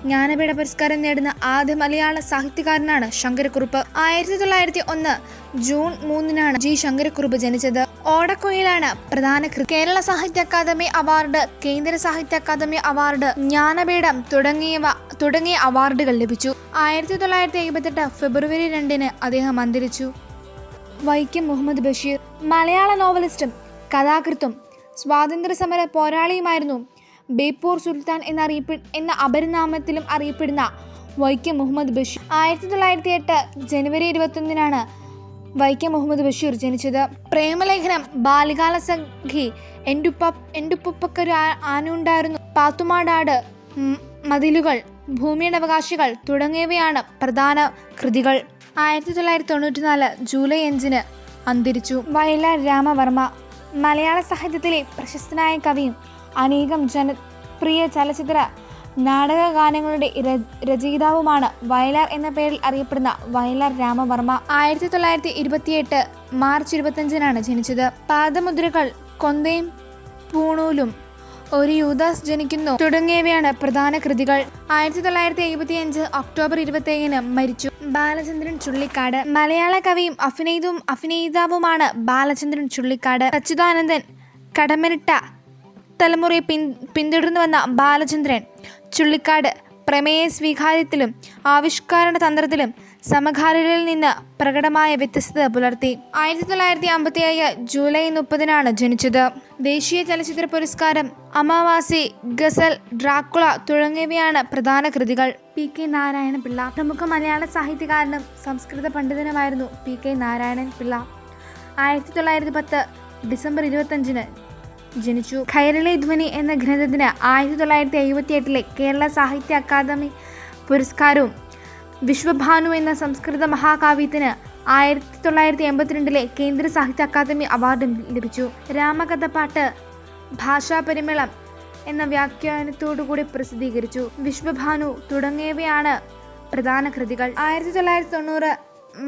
ജ്ഞാനപീഠ പുരസ്കാരം നേടുന്ന ആദ്യ മലയാള സാഹിത്യകാരനാണ് ശങ്കരക്കുറുപ്പ്. 1901 June 3 G. ശങ്കരക്കുറുപ്പ് ജനിച്ചത്. ഓടക്കുഴലാണ് പ്രധാന കൃതി. കേരള സാഹിത്യ അക്കാദമി അവാർഡ്, കേന്ദ്ര സാഹിത്യ അക്കാദമി അവാർഡ്, ജ്ഞാനപീഠം തുടങ്ങിയ അവാർഡുകൾ ലഭിച്ചു. 1978 ഫെബ്രുവരി 2 അദ്ദേഹം അന്തരിച്ചു. വൈക്കം മുഹമ്മദ് ബഷീർ. മലയാള നോവലിസ്റ്റും കഥാകൃത്തും സ്വാതന്ത്ര്യ സമര പോരാളിയുമായിരുന്നു. ബേപ്പൂർ സുൽത്താൻ എന്ന അപരനാമത്തിലും അറിയപ്പെടുന്ന വൈക്കം മുഹമ്മദ് ബഷീർ 1908 ജനുവരി 21 വൈക്കം മുഹമ്മദ് ബഷീർ ജനിച്ചത്. പ്രേമലേഖനം, ബാല്യകാല സഖി, എൻഡുപ്പക്കൊരു ആനുണ്ടായിരുന്നു, പാത്തുമാടാട്, മതിലുകൾ, ഭൂമിയുടെ അവകാശികൾ തുടങ്ങിയവയാണ് പ്രധാന കൃതികൾ. 1994 ജൂലൈ 5 അന്തരിച്ചു. വയലാർ രാമവർമ്മ മലയാള സാഹിത്യത്തിലെ പ്രശസ്തനായ കവിയും അനേകം ജനപ്രിയ ചലച്ചിത്ര നാടക ഗാനങ്ങളുടെ രചയിതാവുമാണ്. വയലാർ എന്ന പേരിൽ അറിയപ്പെടുന്ന വയലാർ രാമവർമ്മ 1928 മാർച്ച് 25 ജനിച്ചത്. പാദമുദ്രകൾ, കൊന്തയും പൂണൂലും, ഒരു യൂദാസ് ജനിക്കുന്നു തുടങ്ങിയവയാണ് പ്രധാന കൃതികൾ. 1975 ഒക്ടോബർ 27 മരിച്ചു. ബാലചന്ദ്രൻ ചുള്ളിക്കാട് മലയാള കവിയും അഭിനേതാവുമാണ് ബാലചന്ദ്രൻ ചുള്ളിക്കാട്. സച്ചിദാനന്ദൻ കടമ്മനിട്ട തലമുറയെ പിന്തുടർന്നു വന്ന ബാലചന്ദ്രൻ ചുള്ളിക്കാട് പ്രമേയ സ്വീകാര്യത്തിലും ആവിഷ്കരണ തന്ത്രത്തിലും സമകാലികരിൽ നിന്ന് പ്രകടമായ വ്യത്യസ്തത പുലർത്തി. 1957 ജൂലൈ 30 ജനിച്ചത്. ദേശീയ ചലച്ചിത്ര പുരസ്കാരം, അമാവാസി, ഗസൽ, ഡ്രാക്കുള തുടങ്ങിയവയാണ് പ്രധാന കൃതികൾ. PK നാരായണപിള്ള പ്രമുഖ മലയാള സാഹിത്യകാരനും സംസ്കൃത പണ്ഡിതനുമായിരുന്നു PK നാരായണപിള്ള. 1910 ഡിസംബർ 25 ജനിച്ചു. കൈരളി ധ്വനി എന്ന ഗ്രന്ഥത്തിന് 1978 കേരള സാഹിത്യ അക്കാദമി പുരസ്കാരവും വിശ്വഭാനു എന്ന സംസ്കൃത മഹാകാവ്യത്തിന് 1982 കേന്ദ്ര സാഹിത്യ അക്കാദമി അവാർഡും ലഭിച്ചു. രാമകഥപ്പാട്ട് ഭാഷാപരിമളം എന്ന വ്യാഖ്യാനത്തോടുകൂടി പ്രസിദ്ധീകരിച്ചു. വിശ്വഭാനു തുടങ്ങിയവയാണ് പ്രധാന കൃതികൾ. 1990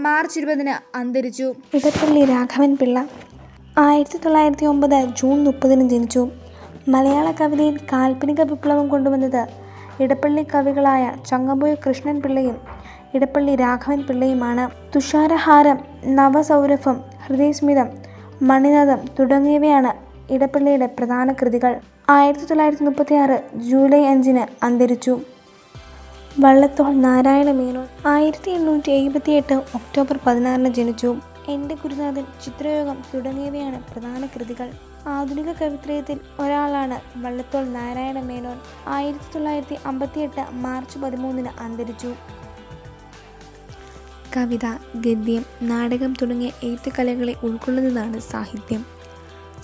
മാർച്ച് 20 അന്തരിച്ചു. ഇടപ്പള്ളി രാഘവൻ പിള്ള 1909 ജൂൺ 30 ജനിച്ചു. മലയാള കവിതയിൽ കാൽപ്പനിക വിപ്ലവം കൊണ്ടുവന്നത് ഇടപ്പള്ളി കവികളായ ചങ്ങമ്പുഴ കൃഷ്ണൻ പിള്ളയും ഇടപ്പള്ളി രാഘവൻ പിള്ളയുമാണ്. തുഷാരഹാരം, നവസൗരഭം, ഹൃദയസ്മിതം, മണിനാഥം തുടങ്ങിയവയാണ് ഇടപ്പള്ളിയുടെ പ്രധാന കൃതികൾ. 1936 ജൂലൈ 5 അന്തരിച്ചു. വള്ളത്തോൾ നാരായണ മേനോൻ 1878 ഒക്ടോബർ 16 ജനിച്ചു. എൻ്റെ ഗുരുനാഥൻ, ചിത്രയോഗം തുടങ്ങിയവയാണ് പ്രധാന കൃതികൾ. ആധുനിക കവിത്രയത്തിൽ ഒരാളാണ് വള്ളത്തോൾ നാരായണ മേനോൻ. 1958 മാർച്ച് 13 അന്തരിച്ചു. കവിത, ഗദ്യം, നാടകം തുടങ്ങിയ എഴുത്തുകലകളെ ഉൾക്കൊള്ളുന്നതാണ് സാഹിത്യം.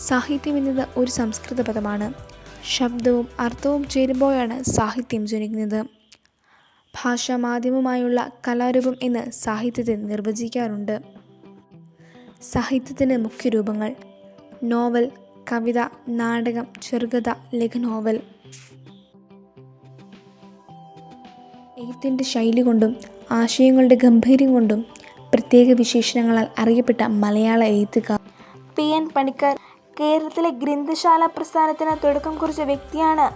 സാഹിത്യം എന്നത് ഒരു സംസ്കൃത പദമാണ്. ശബ്ദവും അർത്ഥവും ചേരുമ്പോഴാണ് സാഹിത്യം ജനിക്കുന്നത്. ഭാഷാമാധ്യമമായുള്ള കലാരൂപം എന്ന് സാഹിത്യത്തെ നിർവചിക്കാറുണ്ട്. സാഹിത്യത്തിന് മുഖ്യരൂപങ്ങൾ: നോവൽ, കവിത, നാടകം, ചെറുകഥ, ലഘുനോവൽ. എഴുത്തിൻ്റെ ശൈലി കൊണ്ടും ആശയങ്ങളുടെ ഗംഭീര്യം കൊണ്ടും പ്രത്യേക വിശേഷണങ്ങളാൽ അറിയപ്പെട്ട മലയാള എഴുത്തുകാർ PN പണിക്കർ. കേരളത്തിലെ ഗ്രന്ഥശാല പ്രസ്ഥാനത്തിന് തുടക്കം കുറിച്ച വ്യക്തിയാണ്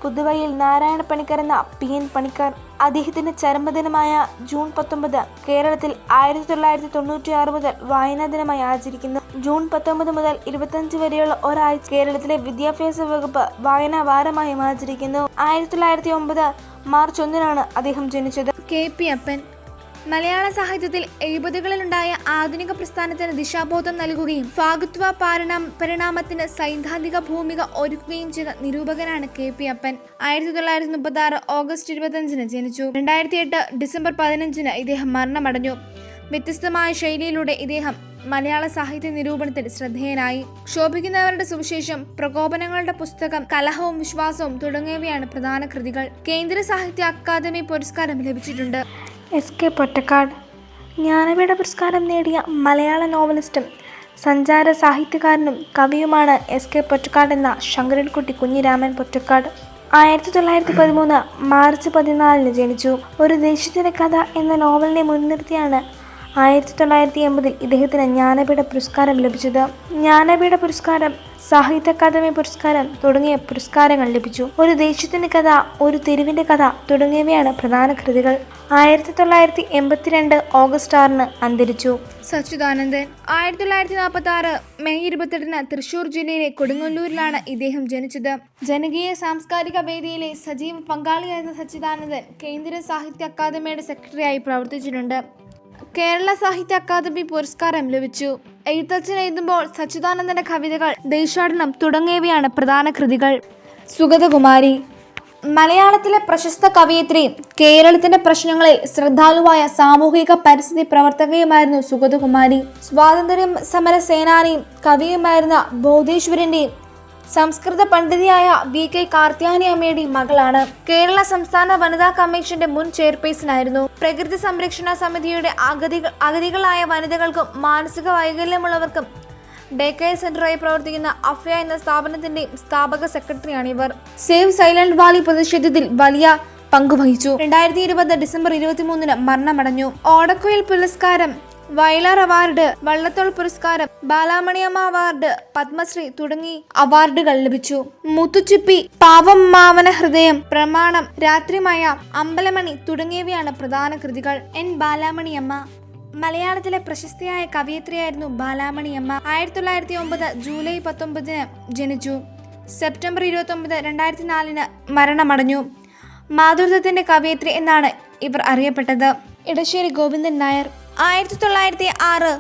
പുതുവയിൽ നാരായണ പണിക്കർ എന്ന PN പണിക്കർ. അദ്ദേഹത്തിൻ്റെ ചരമദിനമായ ജൂൺ 19 കേരളത്തിൽ 1996 മുതൽ വായനാ ദിനമായി ആചരിക്കുന്നു. ജൂൺ 19 മുതൽ 25 വരെയുള്ള ഒരാഴ്ച കേരളത്തിലെ വിദ്യാഭ്യാസ വകുപ്പ് വായനാ വാരമായും ആചരിക്കുന്നു. 1909 മാർച്ച് 1 അദ്ദേഹം ജനിച്ചത്. KP അപ്പൻ മലയാള സാഹിത്യത്തിൽ 70കളിലുണ്ടായ ആധുനിക പ്രസ്ഥാനത്തിന് ദിശാബോധം നൽകുകയും ഫാഗുത്വ പരിണാമത്തിന് സൈദ്ധാന്തിക ഭൂമിക ഒരുക്കുകയും ചെയ്ത നിരൂപകനാണ് KP അപ്പൻ. 1936 ഓഗസ്റ്റ് 25 ജനിച്ചു. 2008 ഡിസംബർ 15 ഇദ്ദേഹം മരണമടഞ്ഞു. വ്യത്യസ്തമായ ശൈലിയിലൂടെ ഇദ്ദേഹം മലയാള സാഹിത്യ നിരൂപണത്തിൽ ശ്രദ്ധേയനായി. ശോഭിക്കുന്നവരുടെ സുവിശേഷം, പ്രകോപനങ്ങളുടെ പുസ്തകം, കലഹവും വിശ്വാസവും തുടങ്ങിയവയാണ് പ്രധാന കൃതികൾ. കേന്ദ്ര സാഹിത്യ അക്കാദമി പുരസ്കാരം ലഭിച്ചിട്ടുണ്ട്. SK പൊറ്റക്കാട് ജ്ഞാനപീഠ പുരസ്കാരം നേടിയ മലയാള നോവലിസ്റ്റും സഞ്ചാര സാഹിത്യകാരനും കവിയുമാണ് SK പൊറ്റക്കാട് എന്ന ശങ്കരൻകുട്ടി കുഞ്ഞിരാമൻ പൊറ്റക്കാട്. 1913 മാർച്ച് 14 ജനിച്ചു. ഒരു ദേശത്തിൻ്റെ കഥ എന്ന നോവലിനെ മുൻനിർത്തിയാണ് 1980 ഇദ്ദേഹത്തിന് ജ്ഞാനപീഠ പുരസ്കാരം ലഭിച്ചത്. ജ്ഞാനപീഠ പുരസ്കാരം, സാഹിത്യ അക്കാദമി പുരസ്കാരം തുടങ്ങിയ പുരസ്കാരങ്ങൾ ലഭിച്ചു. ഒരു ദേശത്തിൻ്റെ കഥ, ഒരു തെരുവിൻ്റെ കഥ തുടങ്ങിയവയാണ് പ്രധാന കൃതികൾ. 1982 ഓഗസ്റ്റ് 6 അന്തരിച്ചു. സച്ചിദാനന്ദൻ 1946 മെയ് 28 തൃശൂർ ജില്ലയിലെ കൊടുങ്ങല്ലൂരിലാണ് ഇദ്ദേഹം ജനിച്ചത്. ജനകീയ സാംസ്കാരിക വേദിയിലെ സജീവ പങ്കാളിയായിരുന്ന സച്ചിദാനന്ദൻ കേന്ദ്ര സാഹിത്യ അക്കാദമിയുടെ സെക്രട്ടറിയായി പ്രവർത്തിച്ചിട്ടുണ്ട്. കേരള സാഹിത്യ അക്കാദമി പുരസ്കാരം ലഭിച്ചു. എഴുത്തച്ഛൻ എഴുതുമ്പോൾ സച്ചിദാനന്ദന്റെ കവിതകൾ, ദേശാടനം തുടങ്ങിയവയാണ് പ്രധാന കൃതികൾ. സുഗതകുമാരി മലയാളത്തിലെ പ്രശസ്ത കവയിത്രിയും കേരളത്തിന്റെ പ്രശ്നങ്ങളിൽ ശ്രദ്ധാലുവായ സാമൂഹിക പരിസ്ഥിതി പ്രവർത്തകയുമായിരുന്നു സുഗതകുമാരി. സ്വാതന്ത്ര്യ സമര സേനാനിയും കവിയുമായിരുന്ന ബോധേശ്വരന്റെയും സംസ്കൃത പണ്ഡിതയായ VK കാർത്യായനി അമ്മയുടെയും മകളാണ്. കേരള സംസ്ഥാന വനിതാ കമ്മീഷന്റെ മുൻ ചെയർപേഴ്സണായിരുന്നു. പ്രകൃതി സംരക്ഷണ സമിതിയുടെ അഗതികളായ വനിതകൾക്കും മാനസിക വൈകല്യമുള്ളവർക്കും ഡേ കെയർ സെന്ററായി പ്രവർത്തിക്കുന്ന അഫ്യ എന്ന സ്ഥാപനത്തിന്റെ സ്ഥാപക സെക്രട്ടറിയാണ് ഇവർ. സേവ് സൈലന്റ് വാലി പ്രതിഷേധത്തിൽ വലിയ പങ്കുവഹിച്ചു. 2020 ഡിസംബർ 23 മരണമടഞ്ഞു. ഓടക്കുഴൽ പുരസ്കാരം, വയലാർ അവാർഡ്, വള്ളത്തോൾ പുരസ്കാരം, ബാലാമണിയമ്മ അവാർഡ്, പത്മശ്രീ തുടങ്ങി അവാർഡുകൾ ലഭിച്ചു. മുത്തുച്ചിപ്പി, പാവം മാവന ഹൃദയം, പ്രമാണം, രാത്രിമയ, അമ്പലമണി തുടങ്ങിയവയാണ് പ്രധാന കൃതികൾ. ബാലാമണിയമ്മ മലയാളത്തിലെ പ്രശസ്തിയായ കവയിത്രിയായിരുന്നു ബാലാമണിയമ്മ. 1909 ജൂലൈ 19 ജനിച്ചു. സെപ്റ്റംബർ 29, 2004 മരണമടഞ്ഞു. മാതൃത്വത്തിന്റെ കവയിത്രി എന്നാണ് ഇവർ അറിയപ്പെട്ടത്. ഇടശ്ശേരി ഗോവിന്ദൻ നായർ 1906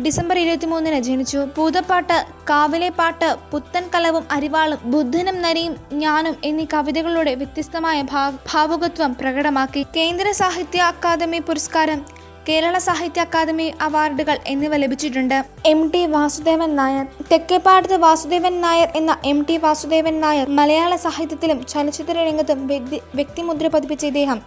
ഡിസംബർ 23 ജനിച്ചു. പൂതപ്പാട്ട്, കാവിലെ പാട്ട്, പുത്തൻ കലവും അരിവാളും, ബുദ്ധനും നരിയും ഞാനും എന്നീ കവിതകളുടെ വ്യത്യസ്തമായ ഭാവുകത്വം പ്രകടമാക്കി. കേന്ദ്ര സാഹിത്യ അക്കാദമി പുരസ്കാരം, കേരള സാഹിത്യ അക്കാദമി അവാർഡുകൾ എന്നിവ ലഭിച്ചിട്ടുണ്ട്. MT വാസുദേവൻ നായർ. തെക്കേപ്പാടത്ത് വാസുദേവൻ നായർ എന്ന MT വാസുദേവൻ നായർ മലയാള സാഹിത്യത്തിലും ചലച്ചിത്ര രംഗത്തും വ്യക്തിമുദ്ര പതിപ്പിച്ച ഇദ്ദേഹം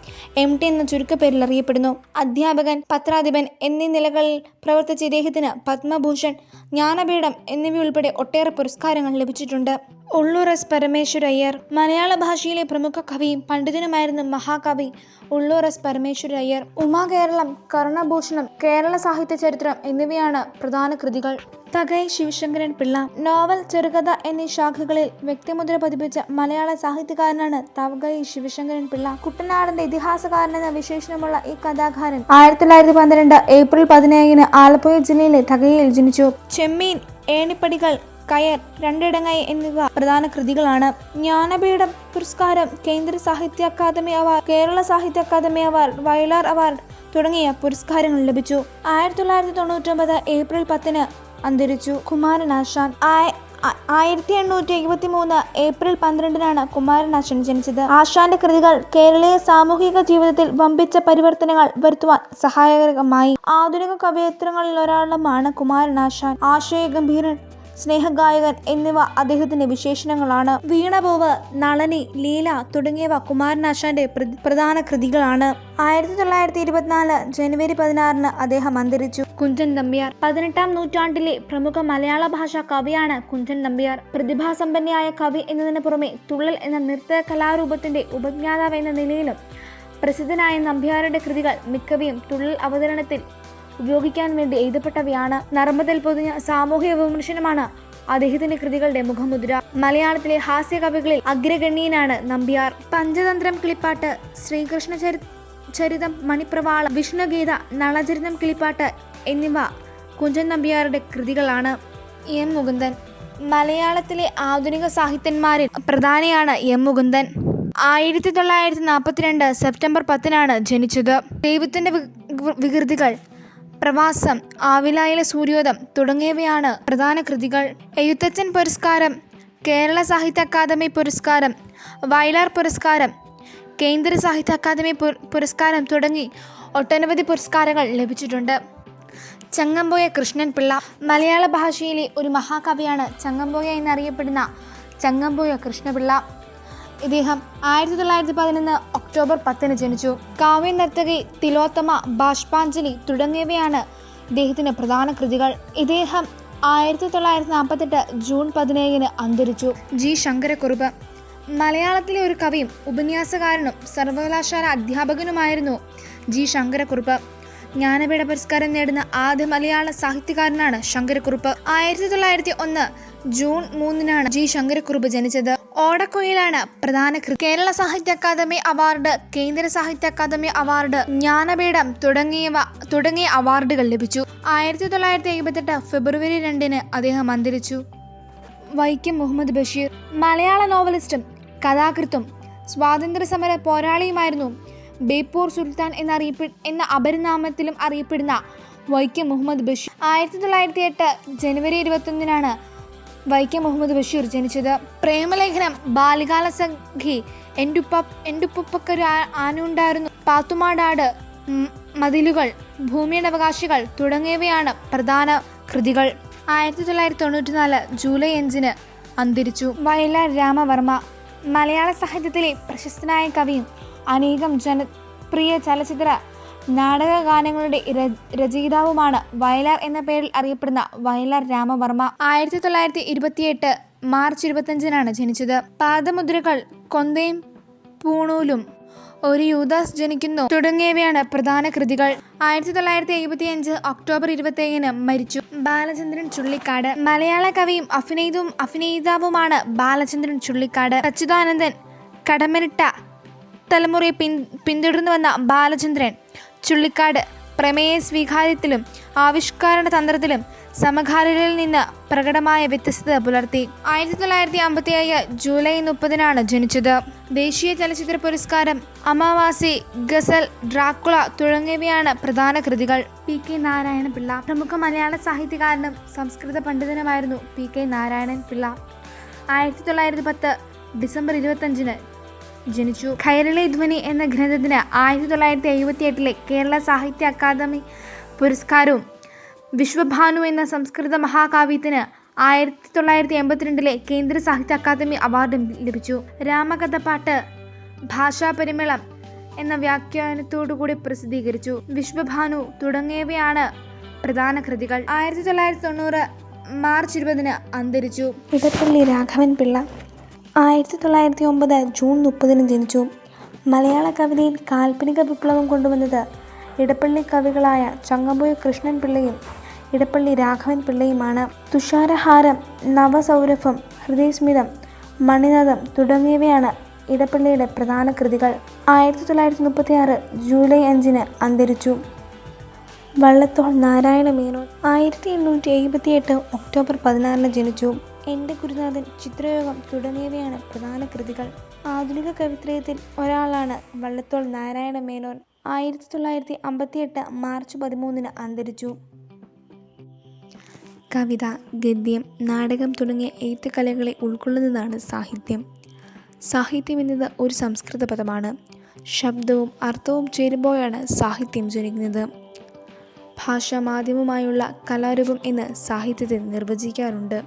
MT എന്ന ചുരുക്കപ്പേരിൽ അറിയപ്പെടുന്നു. അധ്യാപകൻ, പത്രാധിപൻ എന്നീ നിലകളിൽ പ്രവർത്തിച്ച ഇദ്ദേഹത്തിന് പത്മഭൂഷൺ, ജ്ഞാനപീഠം എന്നിവയുൾപ്പെടെ ഒട്ടേറെ പുരസ്കാരങ്ങൾ ലഭിച്ചിട്ടുണ്ട്. ഉള്ളൂർ S. പരമേശ്വരയ്യർ മലയാള ഭാഷയിലെ പ്രമുഖ കവിയും പണ്ഡിതനുമായിരുന്നു മഹാകവി ഉള്ളൂർ S. പരമേശ്വരയ്യർ. ഉമാകേരളം, കർണഭൂഷണം, കേരള സാഹിത്യ ചരിത്രം എന്നിവയാണ് പ്രധാന കൃതികൾ. തകഴി ശിവശങ്കരൻ പിള്ള. നോവൽ, ചെറുകഥ എന്നീ ശാഖകളിൽ വ്യക്തിമുദ്ര പതിപ്പിച്ച മലയാള സാഹിത്യകാരനാണ് തകഴി ശിവശങ്കരൻ പിള്ള. കുട്ടനാടിന്റെ ഇതിഹാസകാരൻ എന്ന വിശേഷണമുള്ള ഈ കഥാകാരൻ 1912 ഏപ്രിൽ 17 ആലപ്പുഴ ജില്ലയിലെ തകഴിയിൽ ജനിച്ചു. ചെമ്മീൻ, ഏണിപ്പടികൾ, കയർ, രണ്ടിടങ്ങൈ എന്നിവ പ്രധാന കൃതികളാണ്. ജ്ഞാനപീഠം പുരസ്കാരം, കേന്ദ്ര സാഹിത്യ അക്കാദമി അവാർഡ്, കേരള സാഹിത്യ അക്കാദമി അവാർഡ്, വയലാർ അവാർഡ് തുടങ്ങിയ പുരസ്കാരങ്ങൾ ലഭിച്ചു. 1999 ഏപ്രിൽ 10 അന്തരിച്ചു. കുമാരനാശാൻ. 1873 ഏപ്രിൽ 12 കുമാരനാശാൻ ജനിച്ചത്. ആശാന്റെ കൃതികൾ കേരളീയ സാമൂഹിക ജീവിതത്തിൽ വമ്പിച്ച പരിവർത്തനങ്ങൾ വരുത്തുവാൻ സഹായകരമായി. ആധുനിക കവയിത്രികളിൽ ഒരാളുമാണ് കുമാരനാശാൻ. ആശയഗംഭീരൻ, സ്നേഹഗായകൻ എന്നിവ അദ്ദേഹത്തിന്റെ വിശേഷണങ്ങളാണ്. വീണപൂവ്, നളനി, ലീല തുടങ്ങിയവ കുമാരനാശാന്റെ പ്രധാന കൃതികളാണ്. 1924 ജനുവരി 16 അദ്ദേഹം അന്തരിച്ചു. കുഞ്ചൻ നമ്പ്യാർ. 18-ാം നൂറ്റാണ്ടിലെ പ്രമുഖ മലയാള ഭാഷാ കവിയാണ് കുഞ്ചൻ നമ്പ്യാർ. പ്രതിഭാസമ്പന്നയായ കവി എന്നതിന് പുറമെ തുള്ളൽ എന്ന നൃത്ത കലാരൂപത്തിന്റെ ഉപജ്ഞാതാവ് എന്ന നിലയിലും പ്രസിദ്ധനായ നമ്പ്യാരുടെ കൃതികൾ മിക്കവയും തുള്ളൽ അവതരണത്തിൽ ഉപയോഗിക്കാൻ വേണ്ടി എഴുതപ്പെട്ടവയാണ്. നർമ്മത്തിൽ പൊതിഞ്ഞ സാമൂഹിക വിമർശനമാണ് അദ്ദേഹത്തിന്റെ കൃതികളുടെ മുഖമുദ്ര. മലയാളത്തിലെ ഹാസ്യ കവികളിൽ അഗ്രഗണ്യനാണ് നമ്പ്യാർ. പഞ്ചതന്ത്രം കിളിപ്പാട്ട്, ശ്രീകൃഷ്ണ ചരിതം, മണിപ്രവാളം, വിഷ്ണുഗീത, നളചരിതം കിളിപ്പാട്ട് എന്നിവ കുഞ്ചൻ നമ്പ്യാരുടെ കൃതികളാണ്. M. മുകുന്ദൻ. മലയാളത്തിലെ ആധുനിക സാഹിത്യന്മാരിൽ പ്രധാനിയാണ് M. മുകുന്ദൻ. 1942 സെപ്റ്റംബർ 10 ജനിച്ചത്. ദൈവത്തിന്റെ വികൃതികൾ, പ്രവാസം, ആവിലായിലെ സൂര്യോദയം തുടങ്ങിയവയാണ് പ്രധാന കൃതികൾ. എഴുത്തച്ഛൻ പുരസ്കാരം, കേരള സാഹിത്യ അക്കാദമി പുരസ്കാരം, വയലാർ പുരസ്കാരം, കേന്ദ്ര സാഹിത്യ അക്കാദമി പുരസ്കാരം തുടങ്ങി ഒട്ടനവധി പുരസ്കാരങ്ങൾ ലഭിച്ചിട്ടുണ്ട്. ചങ്ങമ്പുഴ കൃഷ്ണൻ പിള്ള. മലയാള ഭാഷയിലെ ഒരു മഹാകവിയാണ് ചങ്ങമ്പുഴ എന്നറിയപ്പെടുന്ന ചങ്ങമ്പുഴ കൃഷ്ണപിള്ള. ഇദ്ദേഹം 1911 ഒക്ടോബർ 10 ജനിച്ചു. കാവ്യനർത്തകി, തിലോത്തമ, ബാഷ്പാഞ്ജലി തുടങ്ങിയവയാണ് ഇദ്ദേഹത്തിന്റെ പ്രധാന കൃതികൾ. ഇദ്ദേഹം 1948 ജൂൺ 17 അന്തരിച്ചു. G. ശങ്കരക്കുറുപ്പ്. മലയാളത്തിലെ ഒരു കവിയും ഉപന്യാസകാരനും സർവകലാശാല അധ്യാപകനുമായിരുന്നു G. ശങ്കരക്കുറുപ്പ്. ജ്ഞാനപീഠ പുരസ്കാരം നേടുന്ന ആദ്യ മലയാള സാഹിത്യകാരനാണ് ശങ്കരക്കുറുപ്പ്. 1901 June 3 G. ശങ്കരക്കുറുപ്പ് ജനിച്ചത്. ഓടക്കുഴലാണ് പ്രധാന കൃതി. കേരള സാഹിത്യ അക്കാദമി അവാർഡ്, കേന്ദ്ര സാഹിത്യ അക്കാദമി അവാർഡ്, ജ്ഞാനപീഠം തുടങ്ങിയ അവാർഡുകൾ ലഭിച്ചു. 1978 ഫെബ്രുവരി 2 അദ്ദേഹം അന്തരിച്ചു. വൈക്കം മുഹമ്മദ് ബഷീർ. മലയാള നോവലിസ്റ്റും കഥാകൃത്തും സ്വാതന്ത്ര്യ സമര പോരാളിയുമായിരുന്നു. ബേപ്പൂർ സുൽത്താൻ എന്ന അപരനാമത്തിലും അറിയപ്പെടുന്ന വൈക്കം മുഹമ്മദ് ബഷീർ. 1908 ജനുവരി 21 വൈക്കം മുഹമ്മദ് ബഷീർ ജനിച്ചത്. പ്രേമലേഖനം, ബാല്യകാലസഖി എൻ്റുപ്പക്കൊരു ആനുണ്ടായിരുന്നു, പാത്തുമാടാട്, മതിലുകൾ, ഭൂമിയുടെ അവകാശികൾ തുടങ്ങിയവയാണ് പ്രധാന കൃതികൾ. 1994 ജൂലൈ 5 അന്തരിച്ചു. വയലാർ രാമവർമ്മ മലയാള സാഹിത്യത്തിലെ പ്രശസ്തനായ കവിയും അനേകം ജനപ്രിയ ചലച്ചിത്ര നാടക ഗാനങ്ങളുടെ രചയിതാവുമാണ്. വയലാർ എന്ന പേരിൽ അറിയപ്പെടുന്ന വയലാർ രാമവർമ്മ 1928 മാർച്ച് 25 ജനിച്ചത്. പാദമുദ്രകൾ, കൊന്തയും പൂണൂലും, ഒരു യൂദാസ് ജനിക്കുന്നു തുടങ്ങിയവയാണ് പ്രധാന കൃതികൾ. 1975 ഒക്ടോബർ 27 മരിച്ചു. ബാലചന്ദ്രൻ ചുള്ളിക്കാട് മലയാള കവിയും അഭിനേതാവുമാണ് ബാലചന്ദ്രൻ ചുള്ളിക്കാട്. അച്യുതാനന്ദൻ കടമ്മനിട്ട തലമുറയെ പിന്തുടർന്നു വന്ന ബാലചന്ദ്രൻ ചുള്ളിക്കാട് പ്രമേയ സ്വീകാര്യത്തിലും ആവിഷ്കരണ തന്ത്രത്തിലും സമകാലികരിൽ നിന്ന് പ്രകടമായ വ്യത്യസ്തത പുലർത്തി. 1957 ജൂലൈ 30 ജനിച്ചത്. ദേശീയ ചലച്ചിത്ര പുരസ്കാരം, അമാവാസി, ഗസൽ, ഡ്രാക്കുള തുടങ്ങിയവയാണ് പ്രധാന കൃതികൾ. PK നാരായണപിള്ള പ്രമുഖ മലയാള സാഹിത്യകാരനും സംസ്കൃത പണ്ഡിതനുമായിരുന്നു PK നാരായണപിള്ള. 1910 ഡിസംബർ 25 ജനിച്ചു. കൈരളി ധ്വനി എന്ന ഗ്രന്ഥത്തിന് 1978 കേരള സാഹിത്യ അക്കാദമി പുരസ്കാരവും വിശ്വഭാനു എന്ന സംസ്കൃത മഹാകാവ്യത്തിന് 1982 കേന്ദ്ര സാഹിത്യ അക്കാദമി അവാർഡും ലഭിച്ചു. രാമകഥപ്പാട്ട് ഭാഷാപരിമളം എന്ന വ്യാഖ്യാനത്തോടുകൂടി പ്രസിദ്ധീകരിച്ചു. വിശ്വഭാനു തുടങ്ങിയവയാണ് പ്രധാന കൃതികൾ. 1990 മാർച്ച് 20 അന്തരിച്ചു. ഇടപ്പള്ളി രാഘവൻ പിള്ള 1909 ജൂൺ 30 ജനിച്ചു. മലയാള കവിതയിൽ കാൽപ്പനിക വിപ്ലവം കൊണ്ടുവന്നത് ഇടപ്പള്ളി കവികളായ ചങ്ങമ്പുഴ കൃഷ്ണൻ പിള്ളയും ഇടപ്പള്ളി രാഘവൻ പിള്ളയുമാണ്. തുഷാരഹാരം, നവസൗരഭം, ഹൃദയസ്മിതം, മണിനാഥം തുടങ്ങിയവയാണ് ഇടപ്പള്ളിയുടെ പ്രധാന കൃതികൾ. 1936 ജൂലൈ 5 അന്തരിച്ചു. വള്ളത്തോൾ നാരായണ മേനോൻ 1878 ഒക്ടോബർ 16 ജനിച്ചു. എൻ്റെ ഗുരുനാഥൻ, ചിത്രയോഗം തുടങ്ങിയവയാണ് പ്രധാന കൃതികൾ. ആധുനിക കവിത്രയത്തിൽ ഒരാളാണ് വള്ളത്തോൾ നാരായണ മേനോൻ. 1958 മാർച്ച് 13 അന്തരിച്ചു. കവിത, ഗദ്യം, നാടകം തുടങ്ങിയ എഴുത്തുകലകളെ ഉൾക്കൊള്ളുന്നതാണ് സാഹിത്യം. സാഹിത്യം എന്നത് ഒരു സംസ്കൃത പദമാണ്. ശബ്ദവും അർത്ഥവും ചേരുമ്പോഴാണ് സാഹിത്യം ജനിക്കുന്നത്. ഭാഷാമാധ്യമമായുള്ള കലാരൂപം എന്ന് സാഹിത്യത്തെ നിർവചിക്കാറുണ്ട്.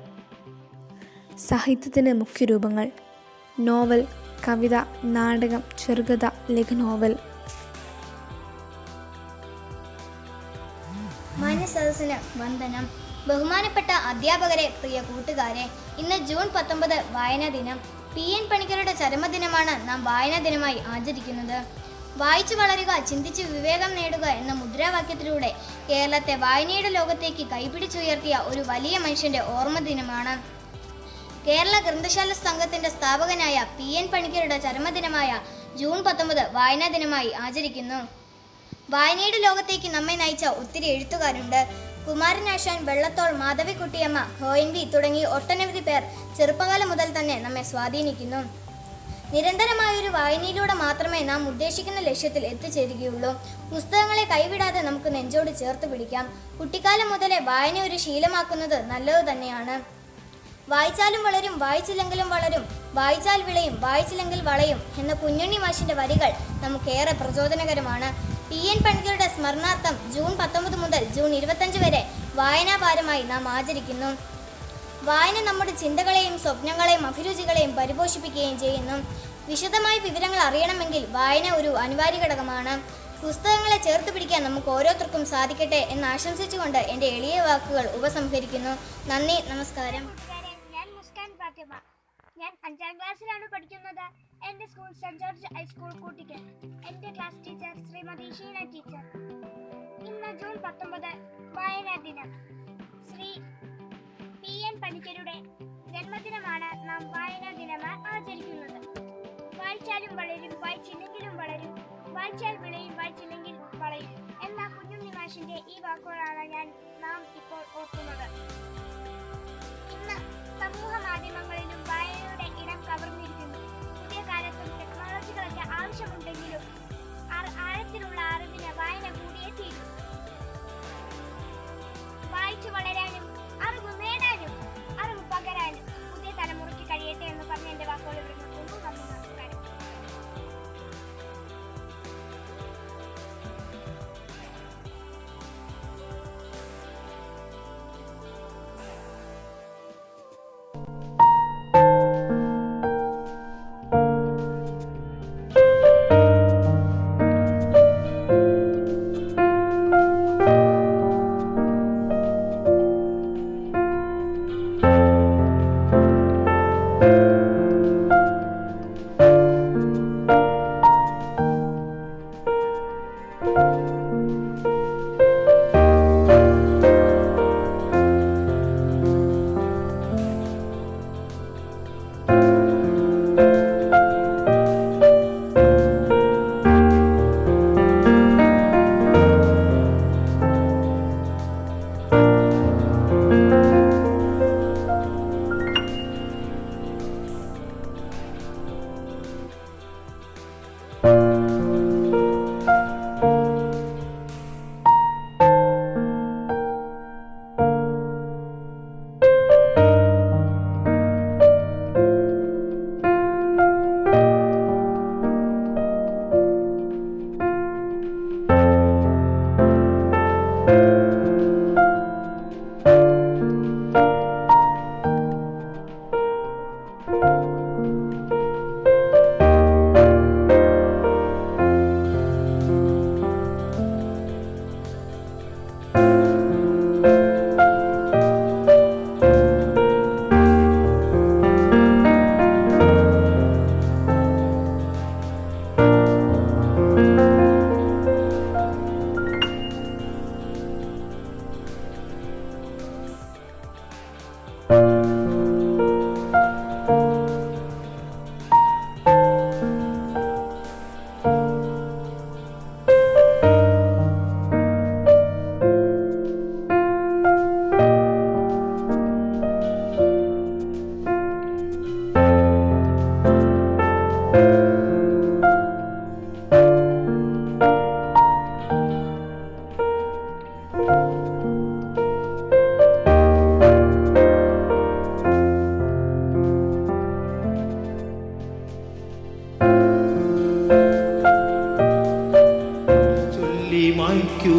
സാഹിത്യത്തിന് മുഖ്യരൂപങ്ങൾ: നോവൽ, കവിത, നാടകം, ചെറുകഥ, ലഘുനോവൽ. മാന്യസദസ്സിന് വന്ദനം. ബഹുമാനപ്പെട്ട അധ്യാപകരെ, പ്രിയ കൂട്ടുകാരെ, ഇന്ന് ജൂൺ 19 വായനാ ദിനം. PN പണിക്കരുടെ ചരമദിനമാണ് നാം വായനാ ദിനമായി ആചരിക്കുന്നത്. വായിച്ചു വളരുക, ചിന്തിച്ച് വിവേകം നേടുക എന്ന മുദ്രാവാക്യത്തിലൂടെ കേരളത്തെ വായനയുടെ ലോകത്തേക്ക് കൈപിടിച്ചുയർത്തിയ ഒരു വലിയ മനുഷ്യന്റെ ഓർമ്മ ദിനമാണ്. കേരള ഗ്രന്ഥശാല സംഘത്തിന്റെ സ്ഥാപകനായ PN പണിക്കരുടെ ചരമദിനമായ ജൂൺ 19 വായനാ ദിനമായി ആചരിക്കുന്നു. വായനയുടെ ലോകത്തേക്ക് നമ്മെ നയിച്ച ഒത്തിരി എഴുത്തുകാരുണ്ട്. കുമാരനാശാൻ, വെള്ളത്തോൾ, മാധവിക്കുട്ടിയമ്മ, ONV തുടങ്ങി ഒട്ടനവധി പേർ ചെറുപ്പകാലം മുതൽ തന്നെ നമ്മെ സ്വാധീനിക്കുന്നു. നിരന്തരമായൊരു വായനയിലൂടെ മാത്രമേ നാം ഉദ്ദേശിക്കുന്ന ലക്ഷ്യത്തിൽ എത്തിച്ചേരുകയുള്ളൂ. പുസ്തകങ്ങളെ കൈവിടാതെ നമുക്ക് നെഞ്ചോട് ചേർത്ത് പിടിക്കാം. കുട്ടിക്കാലം മുതലേ വായന ഒരു ശീലമാക്കുന്നത് നല്ലത് തന്നെയാണ്. വായിച്ചാലും വളരും, വായിച്ചില്ലെങ്കിലും വളരും, വായിച്ചാൽ വിളയും, വായിച്ചില്ലെങ്കിൽ വളയും എന്ന കുഞ്ഞുണ്ണി മാഷിന്റെ വരികൾ നമുക്കേറെ പ്രചോദനകരമാണ്. PN പണിക്കരുടെ സ്മരണാർത്ഥം ജൂൺ 19 മുതൽ ജൂൺ 25 വരെ വായനാവാരമായി നാം ആചരിക്കുന്നു. വായന നമ്മുടെ ചിന്തകളെയും സ്വപ്നങ്ങളെയും അഭിരുചികളെയും പരിപോഷിപ്പിക്കുകയും ചെയ്യുന്നു. വിശദമായ വിവരങ്ങൾ അറിയണമെങ്കിൽ വായന ഒരു അനിവാര്യ ഘടകമാണ്. പുസ്തകങ്ങളെ ചേർത്ത് പിടിക്കാൻ നമുക്ക് ഓരോരുത്തർക്കും സാധിക്കട്ടെ എന്ന് ആശംസിച്ചുകൊണ്ട് എൻ്റെ എളിയ വാക്കുകൾ ഉപസംഹരിക്കുന്നു. നന്ദി, നമസ്കാരം. ഞാൻ 5ാം ക്ലാസ്സിലാണ് പഠിക്കുന്നത്. എൻ്റെ school saint George high school Koottickal. എൻ്റെ class teacher Shrimathi Sheena teacher. ഇന്ന് ജൂൺ 19 വായനാ ദിനം. ശ്രീ PN പണിക്കരുടെ ജന്മദിനമാണ് നാം വായനാ ദിനമായി ആചരിക്കുന്നത്. വായിച്ചാലും വളരും, വായിച്ചില്ലെങ്കിലും വളരും, വായിച്ചാൽ വിളയും, വായിച്ചില്ലെങ്കിൽ വളയും എന്ന കുഞ്ഞുണ്ണി മാഷിന്റെ ഈ വാക്കുകളാണ് നാം ഇപ്പോൾ ഓർക്കുന്നത്. ഇന്ന് സമൂഹ മാധ്യമങ്ങളിലും വായനയുടെ ഇടം കവർന്നിരിക്കുന്നു. പുതിയ കാലത്തും ടെക്നോളജികളൊക്കെ ആവശ്യമുണ്ടെങ്കിലും ആഴത്തിലുള്ള അറിവിന് വായന കൂടിയേ തീരും. വായിച്ചു വളരാനും അറിവ് നേടാനും അറിവ് പകരാനും പുതിയ തലമുറയ്ക്ക് കഴിയട്ടെ എന്ന് പറഞ്ഞ് എൻ്റെ വാക്കുകൾ ഇവിടെ നിർത്തുന്നു. നന്ദി, നമസ്കാരം.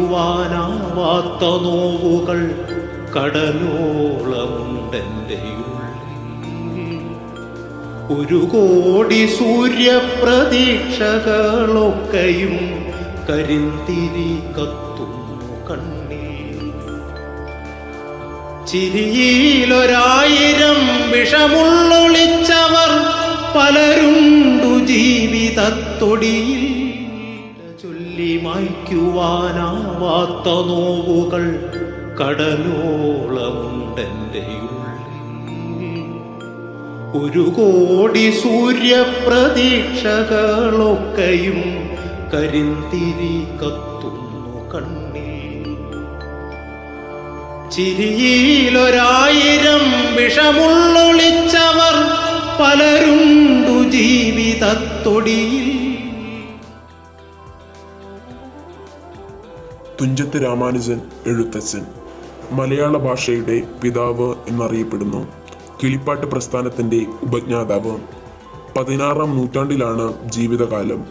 മായ്ക്കുവാനാവാത്ത നോവുകൾ കടലോളമുണ്ടെൻ്റെ ഉള്ളിൽ. ഒരു കോടി സൂര്യപ്രതീക്ഷകളൊക്കെയും കരിന്തിരി കത്തുന്നു കണ്ണിൽ. ചിരിയിലൊരായിരം വിഷമുള്ളൊളിച്ചവർ പലരുണ്ടു ജീവിതത്തൊടിയിൽ. ചൊല്ലി മായ്ക്കുവാനാവാത്ത നോവുകൾ കടലോളമുണ്ടെൻ്റെ ഉള്ളിൽ. ഒരു കോടി സൂര്യപ്രതീക്ഷകളൊക്കെയും കരിന്തിരി കത്തുന്നു കണ്ണിൽ. ചിരിയിലൊരായിരം വിഷമുള്ളൊളിച്ചവർ പലരുണ്ടു ജീവിതത്തൊടിയിൽ. തുഞ്ചത്ത് രാമാനുജൻ എഴുത്തച്ഛൻ മലയാള ഭാഷയുടെ പിതാവ് എന്നറിയപ്പെടുന്നു. കിളിപ്പാട്ട് പ്രസ്ഥാനത്തിൻ്റെ ഉപജ്ഞാതാവ്. 16-ാം നൂറ്റാണ്ടിലാണ് ജീവിതകാലം.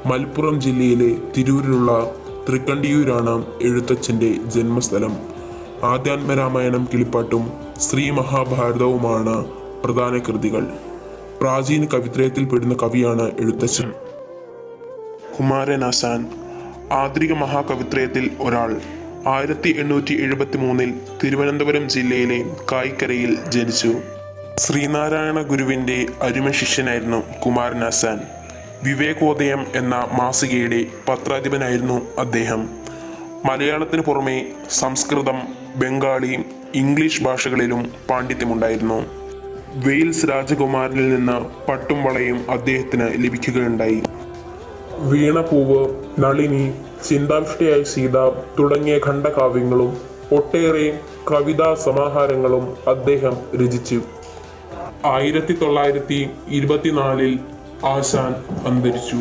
മലപ്പുറം ജില്ലയിലെ തിരൂരിലുള്ള തൃക്കണ്ടിയൂരാണ് എഴുത്തച്ഛൻ്റെ ജന്മസ്ഥലം. ആധ്യാത്മരാമായണം, കിളിപ്പാട്ടും ശ്രീ മഹാഭാരതവുമാണ് പ്രധാന കൃതികൾ. പ്രാചീന കവിത്രയത്തിൽപ്പെടുന്ന കവിയാണ് എഴുത്തച്ഛൻ. കുമാരനാശാൻ ആധുനിക മഹാകവിത്രയത്തിൽ ഒരാൾ. 1873 തിരുവനന്തപുരം ജില്ലയിലെ കായിക്കരയിൽ ജനിച്ചു. ശ്രീനാരായണ ഗുരുവിൻ്റെ അരുമ ശിഷ്യനായിരുന്നു കുമാരനാശാൻ. വിവേകോദയം എന്ന മാസികയുടെ പത്രാധിപനായിരുന്നു അദ്ദേഹം. മലയാളത്തിന് പുറമെ സംസ്കൃതം, ബംഗാളി, ഇംഗ്ലീഷ് ഭാഷകളിലും പാണ്ഡിത്യമുണ്ടായിരുന്നു. വെയിൽസ് രാജകുമാരനിൽ നിന്ന് പട്ടും വളയും അദ്ദേഹത്തിന് ലഭിക്കുകയുണ്ടായി. വീണപൂവ്, നളിനി, ചിന്താവിഷ്ടയായ സീത തുടങ്ങിയ ഖണ്ഡകാവ്യങ്ങളും ഒട്ടേറെ കവിതാ സമാഹാരങ്ങളും അദ്ദേഹം രചിച്ചു. 1924 ആശാൻ അന്തരിച്ചു.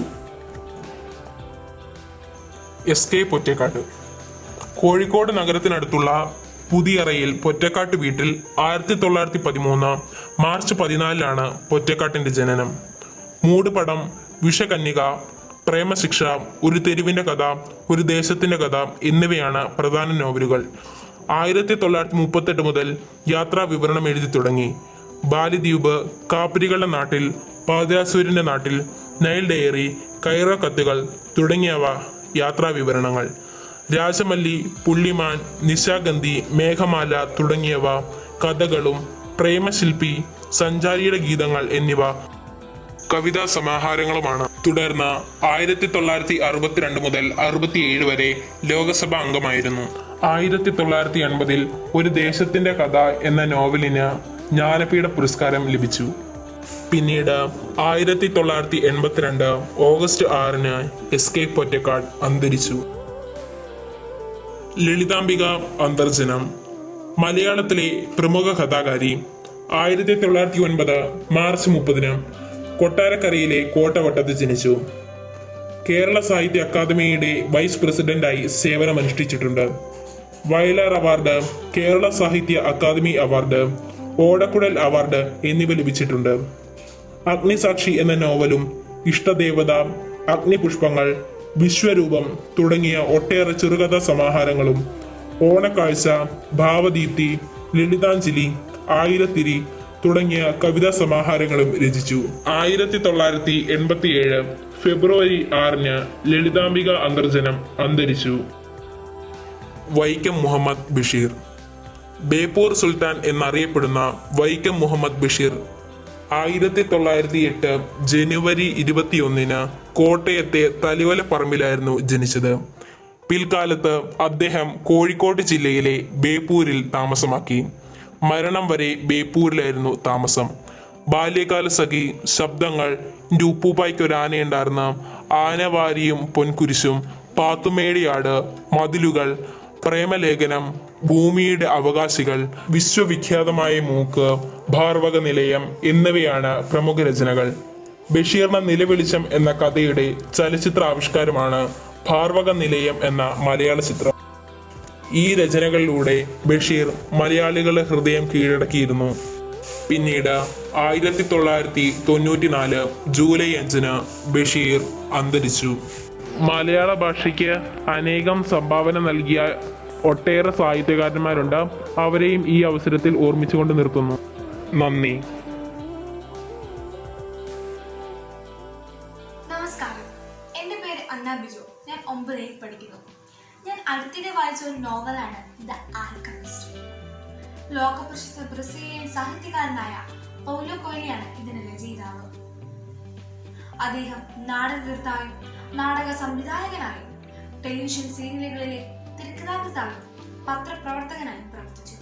S K Pottekkatt. കോഴിക്കോട് നഗരത്തിനടുത്തുള്ള പുതിയറയിൽ പൊറ്റക്കാട്ട് വീട്ടിൽ 1913 മാർച്ച് 14 പൊറ്റക്കാട്ടിന്റെ ജനനം. മൂടുപടം, വിഷകന്യക, പ്രേമശിക്ഷ, ഒരു തെരുവിന്റെ കഥ, ഒരു ദേശത്തിന്റെ കഥ എന്നിവയാണ് പ്രധാന നോവലുകൾ. 1938 മുതൽ യാത്രാ വിവരണം എഴുതി തുടങ്ങി. ബാലിദ്വീപ്, കാപ്പരികളുടെ നാട്ടിൽ, പാദയാസൂര്യന്റെ നാട്ടിൽ, നൈൽ ഡയറി, കൈറോ കത്തുകൾ തുടങ്ങിയവ യാത്രാ വിവരണങ്ങൾ. രാജമല്ലി, പുള്ളിമാൻ, നിശാഗന്ധി, മേഘമാല തുടങ്ങിയവ കഥകളും. പ്രേമശില്പി, സഞ്ചാരിയുടെ ഗീതങ്ങൾ എന്നിവ കവിതാ സമാഹാരങ്ങളുമാണ്. തുടർന്ന് 1962 മുതൽ 67 വരെ ലോകസഭാ അംഗമായിരുന്നു. 1980 ഒരു ദേശത്തിന്റെ കഥ എന്ന നോവലിന് ജ്ഞാനപീഠ പുരസ്കാരം ലഭിച്ചു. പിന്നീട് 1982 ഓഗസ്റ്റ് 6 എസ് കെ പൊറ്റക്കാട് അന്തരിച്ചു. ലളിതാംബിക അന്തർജനം മലയാളത്തിലെ പ്രമുഖ കഥാകാരി. 1909 മാർച്ച് 30 കൊട്ടാരക്കരയിലെ കോട്ടവട്ടത്ത് ജനിച്ചു. കേരള സാഹിത്യ അക്കാദമിയുടെ വൈസ് പ്രസിഡന്റായി സേവനമനുഷ്ഠിച്ചിട്ടുണ്ട്. വയലാർ അവാർഡ്, കേരള സാഹിത്യ അക്കാദമി അവാർഡ്, ഓടക്കുഴൽ അവാർഡ് എന്നിവ ലഭിച്ചിട്ടുണ്ട്. അഗ്നിസാക്ഷി എന്ന നോവലും, ഇഷ്ടദേവത, അഗ്നിപുഷ്പങ്ങൾ, വിശ്വരൂപം തുടങ്ങിയ ഒട്ടേറെ ചെറുകഥാ സമാഹാരങ്ങളും, ഓണക്കാഴ്ച, ഭാവദീപ്തി, ലളിതാഞ്ജലി, ആയിരത്തിരി തുടങ്ങിയ കവിതാ സമാഹാരങ്ങളും രചിച്ചു. 1987 ഫെബ്രുവരി 6 ലളിതാംബിക അന്തർജനം അന്തരിച്ചു. വൈക്കം മുഹമ്മദ് ബഷീർ. ബേപ്പൂർ സുൽത്താൻ എന്നറിയപ്പെടുന്ന വൈക്കം മുഹമ്മദ് ബഷീർ 1908 ജനുവരി 21 കോട്ടയത്തെ തലിവലപ്പറമ്പിലായിരുന്നു ജനിച്ചത്. പിൽക്കാലത്ത് അദ്ദേഹം കോഴിക്കോട് ജില്ലയിലെ ബേപ്പൂരിൽ താമസമാക്കി. മരണം വരെ ബേപ്പൂരിലായിരുന്നു താമസം. ബാല്യകാല സഖി, ശബ്ദങ്ങൾ, എൻ്റെ ഉപ്പൂപ്പായ്ക്കൊരാനയുണ്ടായിരുന്ന, ആനവാരിയും പൊൻകുരിശും, പാത്തുമേടിയാട്, മതിലുകൾ, പ്രേമലേഖനം, ഭൂമിയുടെ അവകാശികൾ, വിശ്വവിഖ്യാതമായ മൂക്ക്, ഭാർവക നിലയം എന്നിവയാണ് പ്രമുഖ രചനകൾ. ബഷീറിന്റെ നിലവെളിച്ചം എന്ന കഥയുടെ ചലച്ചിത്ര ആവിഷ്കാരമാണ് ഭാർവക നിലയം എന്ന മലയാള ചിത്രം. ഈ രചനകളിലൂടെ ബഷീർ മലയാളികളുടെ ഹൃദയം കീഴടക്കിയിരുന്നു. പിന്നീട് 1994 ജൂലൈ 5 ബഷീർ അന്തരിച്ചു. മലയാള ഭാഷയ്ക്ക് അനേകം സംഭാവന നൽകിയ ഒട്ടേറെ സാഹിത്യകാരന്മാരുണ്ട്. അവരെയും ഈ അവസരത്തിൽ ഓർമ്മിച്ചുകൊണ്ട് നിർത്തുന്നു. നന്ദി. നമസ്കാരം, എൻ്റെ പേര് അന്ന ബിജു. ഞാൻ 9ൽ പഠിക്കുന്നു. ഞാൻ അടുത്തിടെ വായിച്ച ഒരു നോവലാണ് ദ ആൽക്കമിസ്റ്റ്. ലോകപ്രശസ്ത ബ്രസീലിയൻ സാഹിത്യകാരനായ പൗലോ കൊയ്ലിയാണ് ഇതിന്റെ രചയിതാവ്. അദ്ദേഹം നാടകകൃത്തായും നാടക സംവിധായകനായും ടെലിവിഷൻ സീരിയലുകളിലെ തിരക്കഥാകൃത്തായും പത്രപ്രവർത്തകനായും പ്രവർത്തിച്ചു.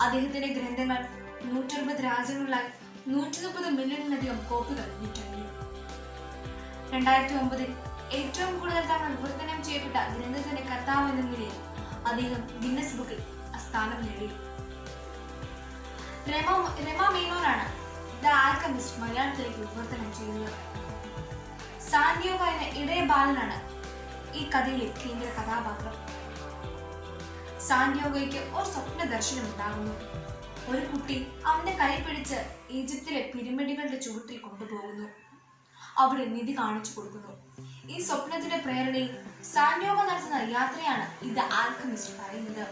അദ്ദേഹത്തിന്റെ ഗ്രന്ഥങ്ങൾ 160 രാജ്യങ്ങളിലായി 130 മില്യണിലധികം കോപ്പികൾ വിറ്റഴിഞ്ഞു. 2009 ഏറ്റവും കൂടുതൽ തവണ വിവർത്തനം ചെയ്യപ്പെട്ട ഗ്രന്ഥത്തിന്റെ കർത്താവ് എന്ന നിലയിൽ അദ്ദേഹം ഗിന്നസ് ബുക്കിൽ സ്ഥാനം നേടി. രമ മേനോനാണ് ദ ആൽക്കമിസ്റ്റ് മലയാളത്തിലേക്ക് വിവർത്തനം ചെയ്യുന്നത്. സാന്റിയാഗോ എന്ന ഇടയ ബാലനാണ് ഈ കഥയിലെ കേന്ദ്ര കഥാപാത്രം. സാന്റിയാഗോയ്ക്ക് ഒരു സ്വപ്ന ദർശനം ഉണ്ടാകുന്നു. ഒരു കുട്ടി അവന്റെ കൈ പിടിച്ച് ഈജിപ്തിലെ പിരമിഡുകളുടെ ചുവട്ടിൽ കൊണ്ടുപോകുന്നു. അവിടെ നിധി കാണിച്ചു കൊടുക്കുന്നു. ഈ സ്വപ്നത്തിന്റെ പ്രേരണയിൽ സാന്റിയാഗോ നടത്തുന്ന യാത്രയാണ് ഇത് ആൽക്കമിസ്റ്റ് പറയുന്നത്.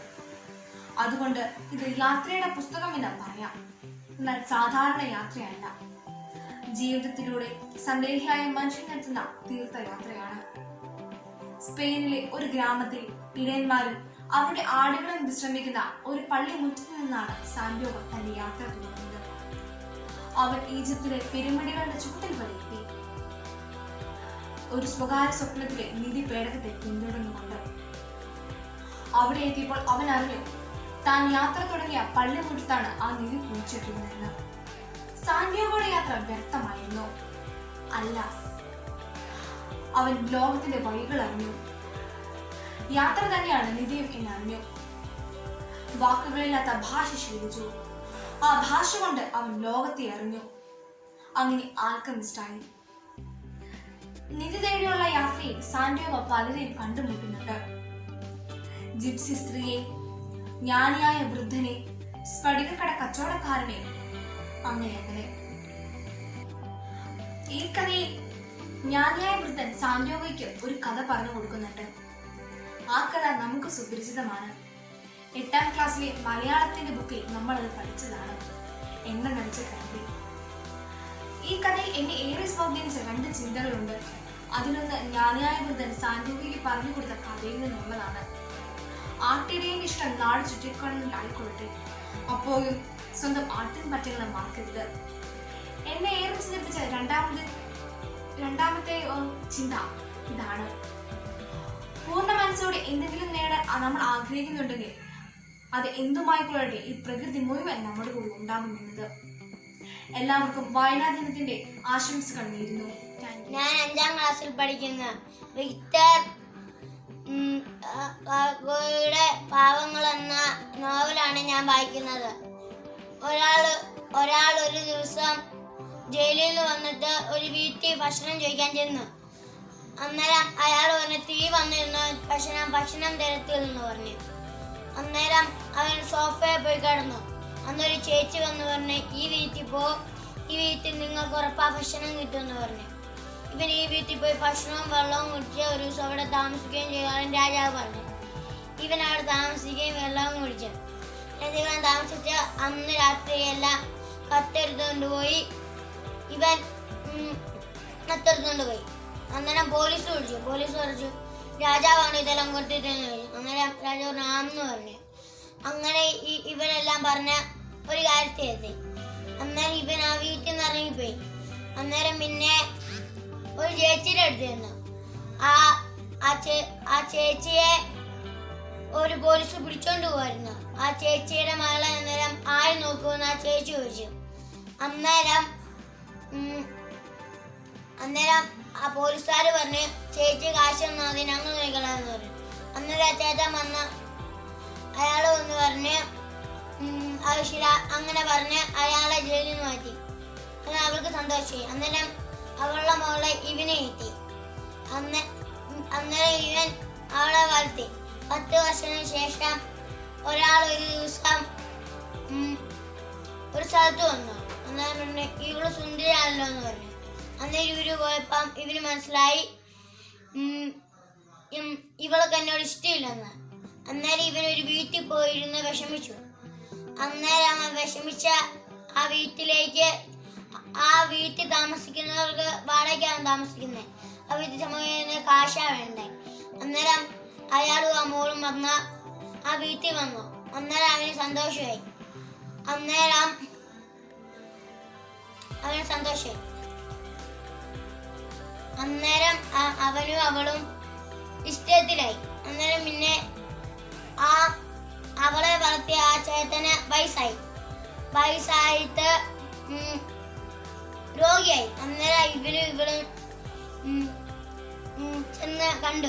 അതുകൊണ്ട് ഇത് യാത്രയുടെ പുസ്തകം എന്ന് പറയാം. എന്നാൽ സാധാരണ യാത്രയല്ല. ജീവിതത്തിലൂടെ സന്ദേഹിയായ മനുഷ്യൻ നടത്തുന്ന തീർത്ഥയാത്രയാണ്. സ്പെയിനിലെ ഒരു ഗ്രാമത്തിൽ ഇടയന്മാരും അവരുടെ ആടുകളും വിശ്രമിക്കുന്ന ഒരു പള്ളി മുറ്റത്ത് നിന്നാണ് സാന്റിയാഗോ തന്റെ യാത്ര തുടങ്ങുന്നത്. അവൻ ഈജിപ്തിലെ പിരമിഡുകളുടെ ചുവട്ടിൽ വരെ എത്തി. ഒരു സ്വകാര്യ സ്വപ്നത്തിലെ നിധി പേടകത്തെ പിന്തുടർന്നുകൊണ്ട് അവിടെ എത്തിയപ്പോൾ അവൻ അറിഞ്ഞു താൻ യാത്ര തുടങ്ങിയ പള്ളിമുറ്റത്താണ് ആ നിധി കുഴിച്ചിട്ടിരുന്നതെന്ന്. സാന്റിയാഗോയുടെ യാത്ര വ്യക്തമായിരുന്നു. അല്ല, അവൻ ലോകത്തിന്റെ വഴികൾ അറിഞ്ഞു. യാത്ര തന്നെയാണ് നിധിയും എന്നറിഞ്ഞു. വാക്കുകളില്ലാത്ത ഭാഷ ശീലിച്ചു. ആ ഭാഷ കൊണ്ട് അവൻ ലോകത്തെ അറിഞ്ഞു. അങ്ങനെ ആൽക്കമിസ്റ്റായി. നിധി തേടിയുള്ള യാത്രയിൽ സാന്റിയാഗോ പലരെയും കണ്ടുമുട്ടുന്നുണ്ട്. ജിപ്സി സ്ത്രീയെ, ജ്ഞാനിയായ വൃദ്ധനെ, സ്ഫടികക്കട കച്ചവടക്കാരനെ, അങ്ങനെ. ഈ കഥയിൽ ജ്ഞാനിയായ വൃദ്ധൻ സാന്റിയാഗോയ്ക്ക് ഒരു കഥ പറഞ്ഞു കൊടുക്കുന്നുണ്ട്. ആ കഥ നമുക്ക് സുപരിചിതമാണ്. 8ാം ക്ലാസ്സിലെ മലയാളത്തിന്റെ ബുക്കിൽ നമ്മൾ അത് പഠിച്ചതാണ്. എണ്ണ നടിച്ച കരടി. ഈ കഥയിൽ എന്നെ ഏറെ സ്വാധീനിച്ച 2 ചിന്തകളുണ്ട്. അതിലൊന്ന് ജ്ഞാനിയായ വൃദ്ധൻ സാന്റിയാഗോയ്ക്ക് പറഞ്ഞു കൊടുത്ത കഥയിൽ നിന്നുള്ളതാണ്. ആട്ടിടേന്റെ ഇഷ്ടം നാട് ചുറ്റിക്കൊണ്ടായിക്കൊള്ളട്ടെ, അപ്പോഴും സ്വന്തം ആട്ടിൻ പറ്റങ്ങളെ മറക്കരുത്. എന്നെ ഏറെ ചിന്തിപ്പിച്ച രണ്ടാമത്തെ ചിന്ത ഇതാണ്. പൂർണ്ണ മനസ്സോടെ എന്തെങ്കിലും നേടാൻ നമ്മൾ ആഗ്രഹിക്കുന്നുണ്ടെങ്കിൽ അത് എന്തുമായിക്കൊള്ളട്ടെ, ഈ പ്രകൃതി മുഴുവൻ നമ്മുടെ കൂടെ ഉണ്ടാകുമെന്നത്. എല്ലാവർക്കും വായനാ ദിനത്തിന്റെ ആശംസകൾ നേരുന്നു. ഞാൻ 5ാം ക്ലാസ്സിൽ പഠിക്കുന്ന വിക്ടർ ഗോയുടെ പാവങ്ങൾ എന്ന നോവലാണ് ഞാൻ വായിക്കുന്നത്. ഒരാൾ ഒരു ദിവസം ജയിലിൽ നിന്ന് വന്നിട്ട് ഒരു വീട്ടിൽ ഭക്ഷണം ചോദിക്കാൻ ചെന്നു. അന്നേരം അയാൾ പറഞ്ഞു തീ വന്നിരുന്നു, ഭക്ഷണം തരത്തില്ലെന്ന് പറഞ്ഞു. അന്നേരം അവൻ സോഫയിൽ പോയി കിടന്നു. അന്നൊരു ചേച്ചി വന്ന് പറഞ്ഞു ഈ വീട്ടിൽ നിങ്ങൾക്ക് ഉറപ്പാ ഭക്ഷണം കിട്ടുമെന്ന് പറഞ്ഞു. ഇവൻ ഈ വീട്ടിൽ പോയി ഭക്ഷണവും വെള്ളവും കുടിച്ച് ഒരു ദിവസം അവിടെ താമസിക്കുകയും ചെയ്യാൻ രാജാവ് പറഞ്ഞു. ഇവൻ അവിടെ താമസിക്കുകയും വെള്ളവും കുടിച്ചു. ഇവൻ താമസിച്ച അന്ന് രാത്രിയെല്ലാം കത്തെടുത്തുകൊണ്ട് പോയി. അന്നേരം പോലീസ് വിളിച്ചു. പോലീസ് പറഞ്ഞു രാജാവാണ് ഇതെല്ലാം കൊടുത്തിട്ടെന്ന് ചോദിച്ചു. അന്നേരം രാജാവ് ആണെന്ന് പറഞ്ഞു. അങ്ങനെ ഇവരെല്ലാം പറഞ്ഞ ഒരു കാര്യത്തിലെത്തി. അന്നേരം ഇവൻ ആ വീട്ടിൽ നിന്ന് ഇറങ്ങിപ്പോയി. അന്നേരം പിന്നെ ഒരു ചേച്ചിയുടെ അടുത്ത് ചെന്നു. ആ ചേച്ചിയെ ഒരു പോലീസ് പിടിച്ചോണ്ട് പോവായിരുന്നു. ആ ചേച്ചിയുടെ മകളെ അന്നേരം ആര് നോക്കുമെന്ന് ആ ചേച്ചി ചോദിച്ചു. അന്നേരം ആ പോലീസുകാർ പറഞ്ഞു ചേച്ചി കാശൊന്നും അത് ഞങ്ങൾ നോക്കലാന്ന് പറഞ്ഞു. അന്നേരം ആ ചേട്ടൻ വന്ന അയാൾ വന്ന് പറഞ്ഞ് ആവശ്യമില്ല അങ്ങനെ പറഞ്ഞ് അയാളെ ജയിലിൽ നിന്ന് മാറ്റി. അങ്ങനെ അവൾക്ക് സന്തോഷമായി. അന്നേരം അവളുടെ മകളെ ഇവനെ എത്തി. അന്നേരം ഇവൻ അവളെ വളർത്തി. 10 വർഷത്തിന് ശേഷം ഒരാൾ ഒരു ദിവസം ഒരു സ്ഥലത്ത് വന്നു. അന്നേരം പറഞ്ഞു ഇവള് സുന്ദരിയാണല്ലോ എന്ന് പറഞ്ഞു. അന്നേരം ഇവര് പോയപ്പം ഇവന് മനസ്സിലായി ഇവൾക്ക് എന്നോട് ഇഷ്ടമില്ലെന്ന്. അന്നേരം ഇവനൊരു വീട്ടിൽ പോയിരുന്ന് വിഷമിച്ചു. അന്നേരം അവൻ വിഷമിച്ച ആ വീട്ടിൽ താമസിക്കുന്നവർക്ക് വാടകയ്ക്കാണ് താമസിക്കുന്നത്. ആ വീട്ടിൽ സമയം കാശാ വേണ്ടേ. അന്നേരം അയാളും ആ മോളും വന്ന ആ വീട്ടിൽ വന്നു. അന്നേരം അവന് സന്തോഷമായി. അന്നേരം അവനും അവളും ഇഷ്ടത്തിലായി. അന്നേരം പിന്നെ അവളെ വളർത്തിയ ആ ചേട്ടന് വയസ്സായിട്ട് രോഗിയായി. അന്നേരം ഇവളും ചെന്ന് കണ്ടു.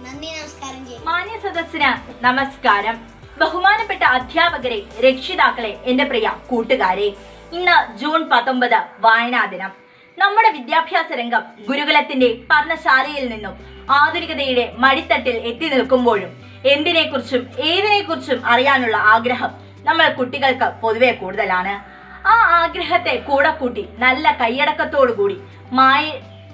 നന്ദി, നമസ്കാരം ചെയ്യും. മാന്യ സദസ്സിന് നമസ്കാരം. ബഹുമാനപ്പെട്ട അധ്യാപകരെ, രക്ഷിതാക്കളെ, എന്റെ പ്രിയ കൂട്ടുകാരെ, ഇന്ന് ജൂൺ 19 വായനാ ദിനം. നമ്മുടെ വിദ്യാഭ്യാസ രംഗം ഗുരുകുലത്തിന്റെ പർണശാലയിൽ നിന്നും ആധുനികതയുടെ മടിത്തട്ടിൽ എത്തി നിൽക്കുമ്പോഴും എന്തിനെക്കുറിച്ചും ഏതിനെക്കുറിച്ചും അറിയാനുള്ള ആഗ്രഹം നമ്മൾ കുട്ടികൾക്ക് പൊതുവെ കൂടുതലാണ്. ആ ആഗ്രഹത്തെ കൂടെ കൂട്ടി നല്ല കൈയടക്കത്തോടുകൂടി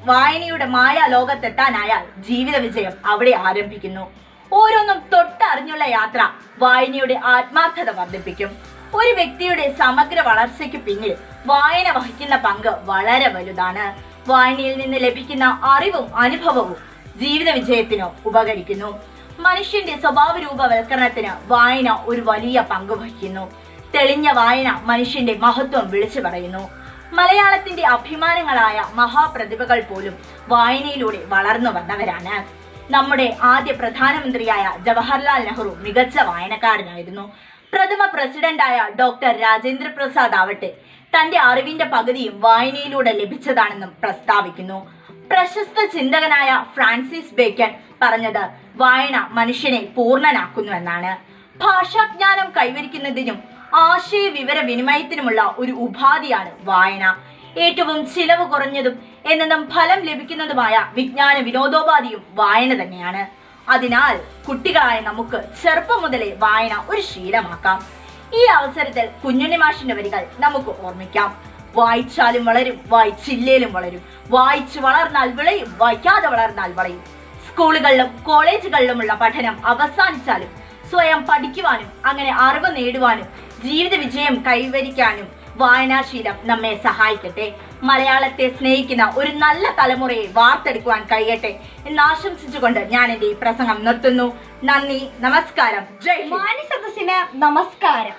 വായനയുടെ മായാ ലോകത്തെത്താനായാൽ ജീവിത വിജയം അവിടെ ആരംഭിക്കുന്നു. ഓരോന്നും തൊട്ടറിഞ്ഞുള്ള യാത്ര വായനയുടെ ആത്മാർത്ഥത വർദ്ധിപ്പിക്കും. ഒരു വ്യക്തിയുടെ സമഗ്ര വളർച്ചയ്ക്ക് പിന്നിൽ വായന വഹിക്കുന്ന പങ്ക് വളരെ വലുതാണ്. വായനയിൽ നിന്ന് ലഭിക്കുന്ന അറിവും അനുഭവവും ജീവിത വിജയത്തിനു ഉപകരിക്കുന്നു. മനുഷ്യന്റെ സ്വഭാവ രൂപവൽക്കരണത്തിന് വായന ഒരു വലിയ പങ്ക് വഹിക്കുന്നു. തെളിഞ്ഞ വായന മനുഷ്യന്റെ മഹത്വം വിളിച്ചു പറയുന്നു. മലയാളത്തിന്റെ അഭിമാനങ്ങളായ മഹാപ്രതിഭകൾ പോലും വായനയിലൂടെ വളർന്നു വന്നവരാണ്. നമ്മുടെ ആദ്യ പ്രധാനമന്ത്രിയായ ജവഹർലാൽ നെഹ്റു മികച്ച വായനക്കാരനായിരുന്നു. പ്രഥമ പ്രസിഡന്റായ ഡോക്ടർ രാജേന്ദ്ര പ്രസാദ് ആവട്ടെ തന്റെ അറിവിന്റെ പകുതിയും വായനയിലൂടെ ലഭിച്ചതാണെന്നും പ്രസ്താവിക്കുന്നു. പ്രശസ്ത ചിന്തകനായ ഫ്രാൻസിസ് ബേക്കൺ പറഞ്ഞത് വായന മനുഷ്യനെ പൂർണ്ണനാക്കുന്നുവെന്നാണ്. ഭാഷാജ്ഞാനം കൈവരിക്കുന്നതിനും ആശയവിവര വിനിമയത്തിനുമുള്ള ഒരു ഉപാധിയാണ് വായന. ഏറ്റവും ചിലവ് കുറഞ്ഞതും എന്നതും ഫലം ലഭിക്കുന്നതുമായ വിജ്ഞാന വിനോദോപാധിയും വായന തന്നെയാണ്. അതിനാൽ കുട്ടികളായ നമുക്ക് ചെറുപ്പം മുതലേ വായന ഒരു ശീലമാക്കാം. ഈ അവസരത്തിൽ കുഞ്ഞുണ്ണി മാഷിന്റെ വരികൾ നമുക്ക് ഓർമ്മിക്കാം. വായിച്ചാലും വളരും, വായിച്ചില്ലേലും വളരും. വായിച്ചു വളർന്നാൽ വിളയും, വായിക്കാതെ വളർന്നാൽ വളയും. സ്കൂളുകളിലും കോളേജുകളിലുമുള്ള പഠനം അവസാനിച്ചാലും സ്വയം പഠിക്കുവാനും അങ്ങനെ അറിവ് നേടുവാനും ജീവിത വിജയം കൈവരിക്കാനും വായനാശീലം നമ്മെ സഹായിക്കട്ടെ. മലയാളത്തെ സ്നേഹിക്കുന്ന ഒരു നല്ല തലമുറയെ വാർത്തെടുക്കുവാൻ കഴിയട്ടെ എന്ന് ആശംസിച്ചുകൊണ്ട് ഞാൻ എന്റെ ഈ പ്രസംഗം നിർത്തുന്നു. നന്ദി, നമസ്കാരം. ജയ് ഹിന്ദ്. മാന്യ സദസ്സിന് നമസ്കാരം.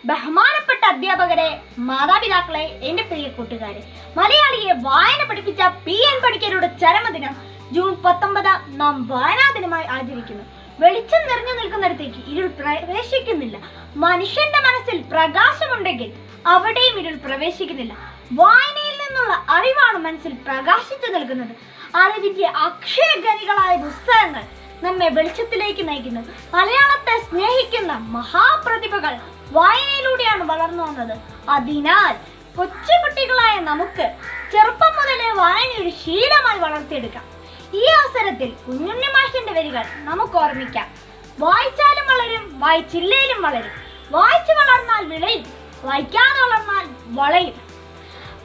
ബഹുമാനപ്പെട്ട അധ്യാപകരെ, മാതാപിതാക്കളെ, എന്റെ പ്രിയ കൂട്ടുകാരെ, മലയാളിയെ വായന പഠിപ്പിച്ച PN പണിക്കരുടെ ചരമദിനം ജൂൺ 19 നാം വായനാ ദിനമായി ആചരിക്കുന്നു. വെളിച്ചം നിറഞ്ഞു നിൽക്കുന്നിടത്തേക്ക് ഇരുൾ പ്രവേശിക്കുന്നില്ല. മനുഷ്യന്റെ മനസ്സിൽ പ്രകാശമുണ്ടെങ്കിൽ അവിടെയും ഇരുൾ പ്രവേശിക്കുന്നില്ല. വായനയിൽ നിന്നുള്ള അറിവാണ് മനസ്സിൽ പ്രകാശിച്ചു നിൽക്കുന്നത്. അറിവിന്റെ അക്ഷയഖനികളായ പുസ്തകങ്ങൾ നമ്മെ വെളിച്ചത്തിലേക്ക് നയിക്കുന്നു. മലയാളത്തെ സ്നേഹിക്കുന്ന മഹാപ്രതിഭകൾ വായനയിലൂടെയാണ് വളർന്നു വന്നത്. അതിനാൽ കൊച്ചുകുട്ടികളായ നമുക്ക് ചെറുപ്പം മുതലേ വായന ഒരു ശീലമായി വളർത്തിയെടുക്കാം. ഈ അവസരത്തിൽ കുഞ്ഞുണ്ണി മാഷിന്റെ വരികൾ നമുക്ക് ഓർമ്മിക്കാം. വായിച്ചാലും വളരും, വായിച്ചില്ലേലും വളരും. വായിച്ചു വളർന്നാൽ വിളയും, വായിക്കാതെ വളർന്നാൽ വളയും.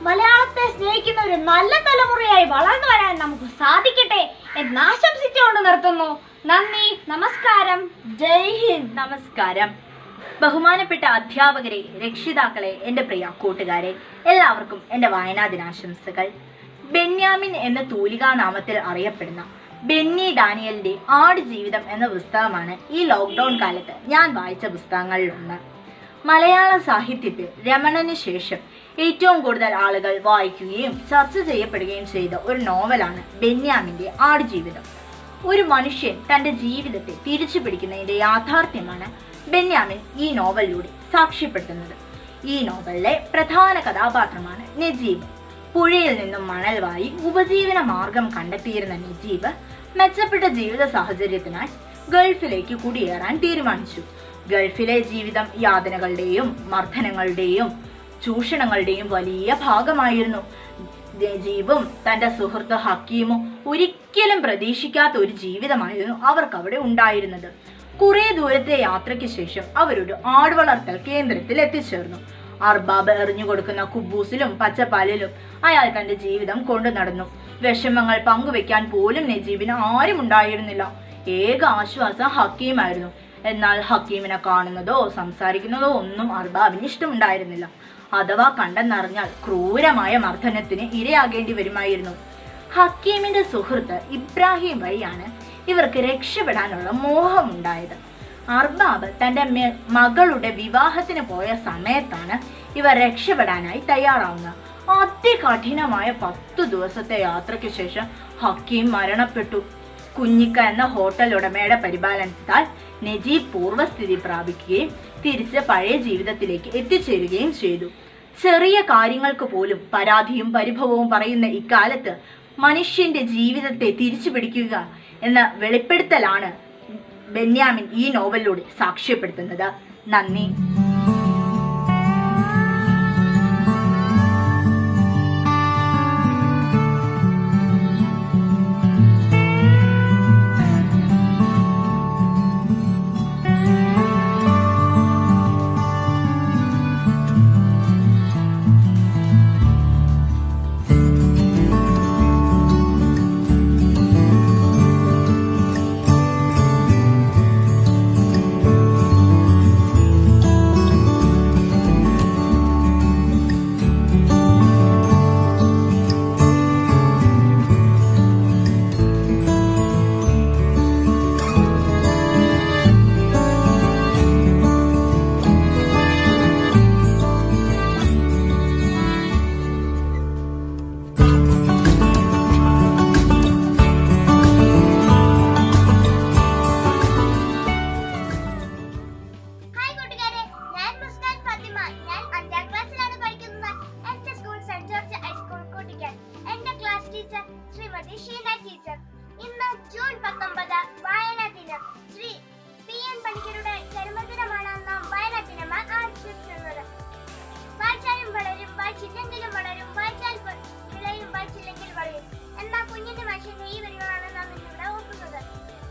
മലയാളത്തെ സ്നേഹിക്കുന്ന ഒരു നല്ല തലമുറയായി വളർന്നു വരാൻ നമുക്ക് സാധിക്കട്ടെ എന്ന് ആശംസിച്ചുകൊണ്ട് നിർത്തുന്നു. നന്ദി, നമസ്കാരം. ജയ് ഹിന്ദ്. നമസ്കാരം. ബഹുമാനപ്പെട്ട അധ്യാപകരെ, രക്ഷിതാക്കളെ, എന്റെ പ്രിയ കൂട്ടുകാരെ, എല്ലാവർക്കും എന്റെ വായനാ ദിനാശംസകൾ. ബെന്യാമിൻ എന്ന തൂലികാ നാമത്തിൽ അറിയപ്പെടുന്ന ബെന്നി ഡാനിയലിന്റെ ആടുജീവിതം എന്ന പുസ്തകമാണ് ഈ ലോക്ക്ഡൌൺ കാലത്ത് ഞാൻ വായിച്ച പുസ്തകങ്ങളിലൊന്ന്. മലയാള സാഹിത്യത്തിൽ രമണന് ശേഷം ഏറ്റവും കൂടുതൽ ആളുകൾ വായിക്കുകയും ചർച്ച ചെയ്യപ്പെടുകയും ചെയ്ത ഒരു നോവലാണ് ബെന്യാമിന്റെ ആടുജീവിതം. ഒരു മനുഷ്യൻ തന്റെ ജീവിതത്തെ തിരിച്ചു പിടിക്കുന്നതിന്റെ യാഥാർത്ഥ്യമാണ് ബെന്യാമിൻ ഈ നോവലിലൂടെ സാക്ഷ്യപ്പെടുത്തുന്നത്. ഈ നോവലിലെ പ്രധാന കഥാപാത്രമാണ് നജീബ്. പുഴയിൽ നിന്നും മണൽ വാരി ഉപജീവന മാർഗം കണ്ടെത്തിയിരുന്ന നജീബ് മെച്ചപ്പെട്ട ജീവിത സാഹചര്യത്തിനായി ഗൾഫിലേക്ക് കുടിയേറാൻ തീരുമാനിച്ചു. ഗൾഫിലെ ജീവിതം യാതനകളുടെയും മർദ്ദനങ്ങളുടെയും ചൂഷണങ്ങളുടെയും വലിയ ഭാഗമായിരുന്നു. നജീബും തന്റെ സുഹൃത്ത് ഹക്കീമും ഒരിക്കലും പ്രതീക്ഷിക്കാത്ത ഒരു ജീവിതമായിരുന്നു അവർക്ക് അവിടെ ഉണ്ടായിരുന്നത്. കുറെ ദൂരത്തെ യാത്രയ്ക്ക് ശേഷം അവരൊരു ആടുവളർത്തൽ കേന്ദ്രത്തിൽ എത്തിച്ചേർന്നു. അർബാബ് എറിഞ്ഞു കൊടുക്കുന്ന കുബൂസിലും പച്ചപ്പാലിലും അയാൾ തന്റെ ജീവിതം കൊണ്ടു നടന്നു. വിഷമങ്ങൾ പങ്കുവെക്കാൻ പോലും നജീബിന് ആരും ഉണ്ടായിരുന്നില്ല. ഏക ആശ്വാസം ഹക്കീമായിരുന്നു. എന്നാൽ ഹക്കീമിനെ കാണുന്നതോ സംസാരിക്കുന്നതോ ഒന്നും അർബാബിന് ഇഷ്ടമുണ്ടായിരുന്നില്ല. അഥവാ കണ്ടെന്നറിഞ്ഞാൽ ക്രൂരമായ മർദ്ദനത്തിന് ഇരയാകേണ്ടി വരുമായിരുന്നു. ഹക്കീമിന്റെ സുഹൃത്ത് ഇബ്രാഹിം വഴിയാണ് ഇവർക്ക് രക്ഷപ്പെടാനുള്ള മോഹമുണ്ടായത്. അർബാബ് തന്റെ മകളുടെ വിവാഹത്തിന് പോയ സമയത്താണ് ഇവർ രക്ഷപ്പെടാനായി തയ്യാറാവുന്നത്. അതികഠിനമായ 10 ദിവസത്തെ യാത്രയ്ക്ക് ശേഷം ഹക്കീം മരണപ്പെട്ടു. കുഞ്ഞിക്ക എന്ന ഹോട്ടൽ ഉടമയുടെ പരിപാലനത്താൽ നജീബ് പൂർവ്വസ്ഥിതി പ്രാപിക്കുകയും തിരിച്ച് പഴയ ജീവിതത്തിലേക്ക് എത്തിച്ചേരുകയും ചെയ്തു. ചെറിയ കാര്യങ്ങൾക്ക് പോലും പരാതിയും പരിഭവവും പറയുന്ന ഇക്കാലത്ത് മനുഷ്യന്റെ ജീവിതത്തെ തിരിച്ചു പിടിക്കുക എന്ന വെളിപ്പെടുത്തലാണ് ബെന്യാമിൻ ഈ നോവലിലൂടെ സാക്ഷ്യപ്പെടുത്തുന്നത്. നന്ദി. ശ്രീമതി ഷീന ടീച്ചർ. ഇന്ന് ജൂൺ 19 വായനാ ദിനം. ശ്രീ PN പണിക്കരുടെ ജന്മദിനമാണ് നാം വായനാ ദിനമായി ആചരിക്കുന്നത്. വായിച്ചാലും വളരും, വായിച്ചില്ലെങ്കിലും വളരും, വായിച്ചാൽ വിളയും, വായിച്ചില്ലെങ്കിൽ വളരും എന്ന കുഞ്ഞിന്റെ മനുഷ്യന്റെ ഈ വരികളാണ് നാം ഇന്നിവിടെ ഓർക്കുന്നത്.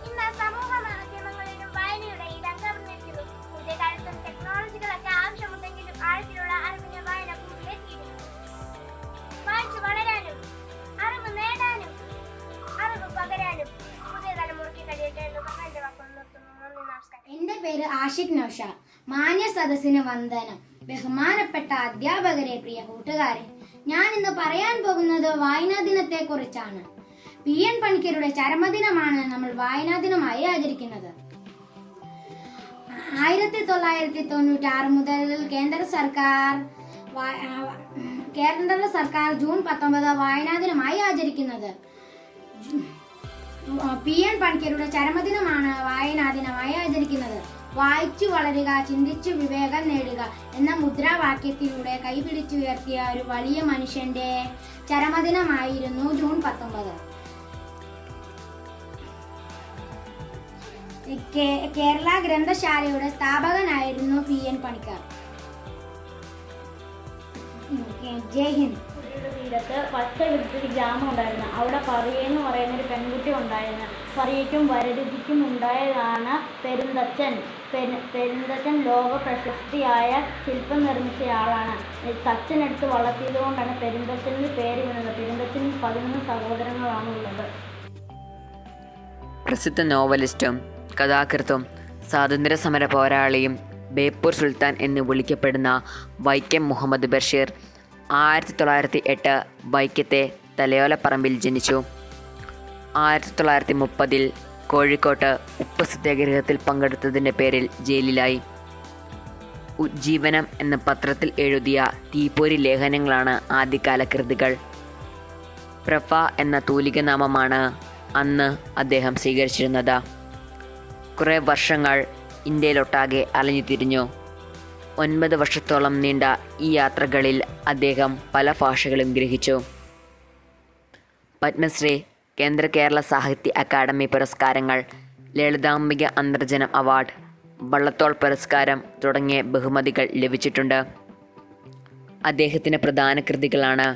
ഇന്ന് സമൂഹ മാധ്യമങ്ങളിലും വായനയുടെ ഇടം കവർന്നിരിക്കുന്നു. പുതിയ കാലത്തും ടെക്നോളജികളൊക്കെ ആവശ്യമുണ്ടെങ്കിലും ആഴത്തിലുള്ള അറിവിന് വായന കൂടുതൽ തീരുന്നു. വായിച്ചു വളരാനും അറിവ് നേടാനും അറിവ് പകരാനും പുതിയ തലമുറയ്ക്ക് കഴിയട്ടെ എന്ന് പറഞ്ഞ എന്റെ വാക്കുകൾ നിർത്തുന്നു. നന്ദി, നമസ്കാരം. എന്റെ പേര് ആഷിഖ് നൗഷാദ്. മാന്യ സദസ്സിന് വന്ദനം. ബഹുമാനപ്പെട്ട അധ്യാപകരെ, പ്രിയ കൂട്ടുകാരെ, ഞാൻ ഇന്ന് പറയാൻ പോകുന്നത് വായനാ ദിനത്തെ കുറിച്ചാണ്. PN പണിക്കരുടെ ചരമദിനമാണ് നമ്മൾ വായനാ ദിനമായി ആചരിക്കുന്നത്. 1996 മുതൽ കേന്ദ്ര സർക്കാർ ജൂൺ 19 വായനാ ദിനമായി ആചരിക്കുന്നത്. PN പണിക്കരുടെ ചരമദിനമാണ് വായനാ ദിനമായി ആചരിക്കുന്നത്. വായിച്ചു വളരുക, ചിന്തിച്ചു വിവേകം നേടുക എന്ന മുദ്രാവാക്യത്തിലൂടെ കൈപിടിച്ചുയർത്തിയ ഒരു വലിയ മനുഷ്യന്റെ ചരമദിനമായിരുന്നു ജൂൺ 19. കേരള ഗ്രന്ഥശാലയുടെ സ്ഥാപകനായിരുന്നു PN പണിക്കർ. ജയ് ഹിന്ദ്. തീരത്ത് പച്ച വിളിച്ചൊരു ഗ്രാമം ഉണ്ടായിരുന്നു. അവിടെ പറയെന്ന് പറയുന്നൊരു പെൺകുട്ടി ഉണ്ടായിരുന്നു. പറയ്ക്കും വരരുചിക്കും ഉണ്ടായതാണ് പെരുന്തച്ചൻ. പെരുന്തച്ചൻ ലോക പ്രശസ്തിയായ ശില്പം നിർമ്മിച്ചയാളാണ്. തച്ചനെടുത്ത് വളർത്തിയതുകൊണ്ടാണ് പെരുന്തച്ചന് പേര് വീണത്. പെരുന്തച്ചന് 11 സഹോദരങ്ങളാണുള്ളത്. പ്രസിദ്ധ നോവലിസ്റ്റും കഥാകൃത്തും സ്വാതന്ത്ര്യ സമര പോരാളിയും ബേപ്പൂർ സുൽത്താൻ എന്ന് വിളിക്കപ്പെടുന്ന വൈക്കം മുഹമ്മദ് ബഷീർ 1908 വൈക്കത്തെ തലയോലപ്പറമ്പിൽ ജനിച്ചു. 1930 കോഴിക്കോട്ട് ഉപ്പ് സത്യാഗ്രഹത്തിൽ പങ്കെടുത്തതിൻ്റെ പേരിൽ ജയിലിലായി. ഉജ്ജീവനം എന്ന പത്രത്തിൽ എഴുതിയ തീപ്പൊരി ലേഖനങ്ങളാണ് ആദ്യകാല കൃതികൾ. പ്രഫ എന്ന തൂലികനാമമാണ് അന്ന് അദ്ദേഹം സ്വീകരിച്ചിരുന്നത്. കുറേ വർഷങ്ങൾ ഇന്ത്യയിലൊട്ടാകെ അലഞ്ഞു തിരിഞ്ഞു. 9 വർഷത്തോളം നീണ്ട ഈ യാത്രകളിൽ അദ്ദേഹം പല ഭാഷകളും ഗ്രഹിച്ചു. പത്മശ്രീ, കേന്ദ്ര കേരള സാഹിത്യ അക്കാദമി പുരസ്കാരങ്ങൾ, ലളിതാംബിക അന്തർജനം അവാർഡ്, വള്ളത്തോൾ പുരസ്കാരം തുടങ്ങിയ ബഹുമതികൾ ലഭിച്ചിട്ടുണ്ട്. അദ്ദേഹത്തിന് പ്രധാന കൃതികളാണ്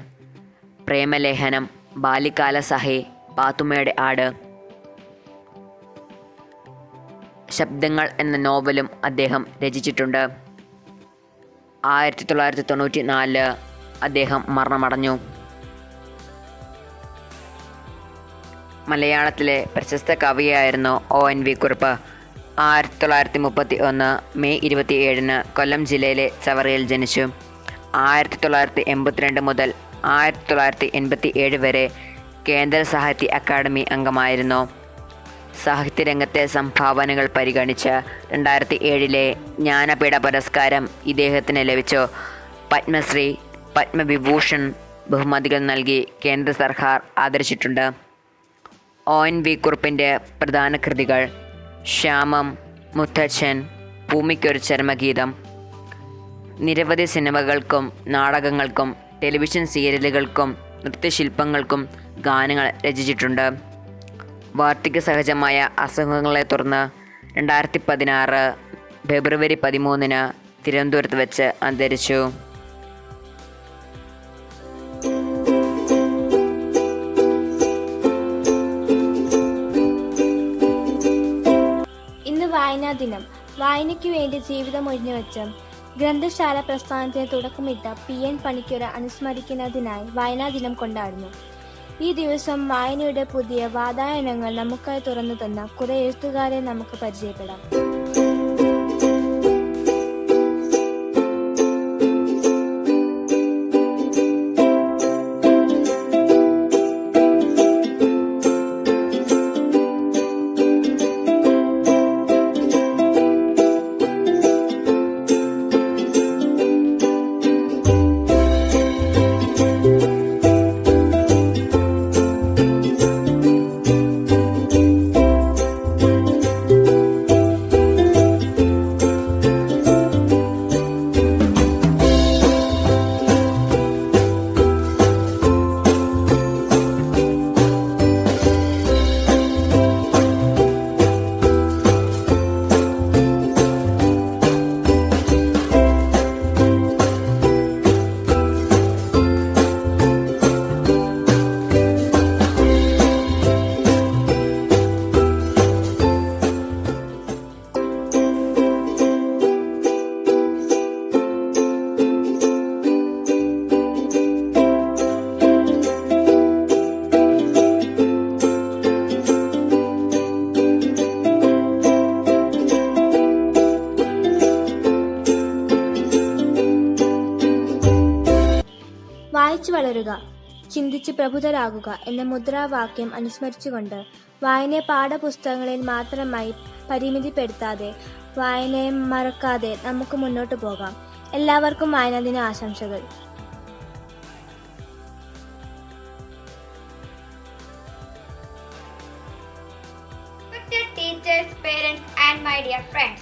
പ്രേമലേഖനം, ബാല്യകാലസഖി, പാത്തുമ്മയുടെ ആട്. ശബ്ദങ്ങൾ എന്ന നോവലും അദ്ദേഹം രചിച്ചിട്ടുണ്ട്. 1994 അദ്ദേഹം മരണമടഞ്ഞു. മലയാളത്തിലെ പ്രശസ്ത കവിയായിരുന്നു ONV കുറുപ്പ്. 1931 മെയ് 27 കൊല്ലം ജില്ലയിലെ ചവറയിൽ ജനിച്ചു. 1982 മുതൽ 1987 വരെ കേന്ദ്ര സാഹിത്യ അക്കാദമി അംഗമായിരുന്നു. സാഹിത്യരംഗത്തെ സംഭാവനകൾ പരിഗണിച്ച് 2007 ജ്ഞാനപീഠ പുരസ്കാരം ഇദ്ദേഹത്തിന് ലഭിച്ചു. പത്മശ്രീ, പത്മവിഭൂഷൺ ബഹുമതികൾ നൽകി കേന്ദ്ര സർക്കാർ ആദരിച്ചിട്ടുണ്ട്. ONV കുറുപ്പിൻ്റെ പ്രധാന കൃതികൾ ശ്യാമം, മുത്തച്ഛൻ, ഭൂമിക്കൊരു ചരമഗീതം. നിരവധി സിനിമകൾക്കും നാടകങ്ങൾക്കും ടെലിവിഷൻ സീരിയലുകൾക്കും നൃത്യശില്പങ്ങൾക്കും ഗാനങ്ങൾ രചിച്ചിട്ടുണ്ട്. വാർദ്ധക്യ സഹജമായ അസുഖങ്ങളെ തുടർന്ന് 2016 ഫെബ്രുവരി 13 തിരുവനന്തപുരത്ത് വെച്ച് അന്തരിച്ചു. ഇന്ന് വായനാ ദിനം. വായനയ്ക്കു വേണ്ടി ജീവിതമൊഴിഞ്ഞുവെച്ച് ഗ്രന്ഥശാല പ്രസ്ഥാനത്തിന് തുടക്കമിട്ട PN പണിക്കരെ അനുസ്മരിക്കുന്നതിനായി വായനാ ദിനം കൊണ്ടാടുന്നു. ഈ ദിവസം വായനയുടെ പുതിയ വാതായനങ്ങൾ നമുക്കായി തുറന്നു തന്ന കുറെ എഴുത്തുകാരെ നമുക്ക് പരിചയപ്പെടാം. വായിച്ചു വളരുക, ചിന്തിച്ച് പ്രബുദ്ധരാകുക എന്ന മുദ്രാവാക്യം അനുസ്മരിച്ചുകൊണ്ട് വായനയെ പാഠപുസ്തകങ്ങളിൽ മാത്രമായി പരിമിതിപ്പെടുത്താതെ വായനയെ മറക്കാതെ നമുക്ക് മുന്നോട്ട് പോകാം. എല്ലാവർക്കും വായനാദിന ആശംസകൾ. Respected teachers, parents and my dear friends,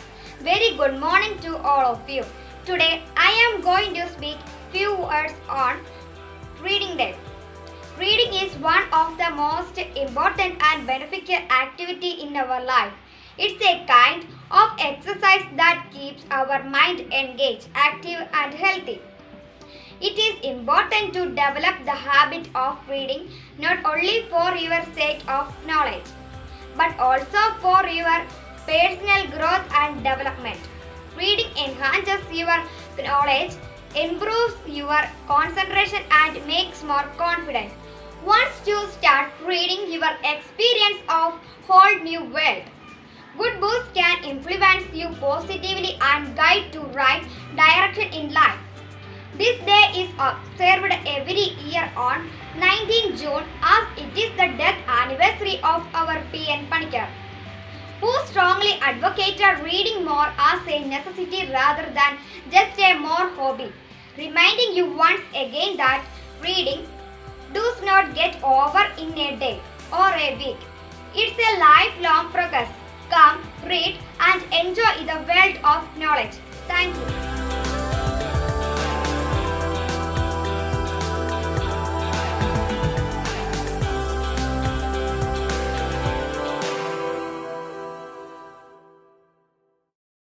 very good morning to all of you. Today I am going to speak few words on Reading Day. Reading is one of the most important and beneficial activity in our life. It's a kind of exercise that keeps our mind engaged, active and healthy. It is important to develop the habit of reading not only for your sake of knowledge, but also for your personal growth and development. Reading enhances your knowledge, improves your concentration and makes more confidence. Once you start reading, your experience of whole new world. Good books can influence you positively and guide to right direction in life. This day is observed every year on 19 June as it is the death anniversary of our PN Panikkar, who strongly advocated reading more as a necessity rather than just a more hobby, reminding you once again that reading does not get over in a day or a week. It's a lifelong process. Come, read and enjoy the world of knowledge. Thank you.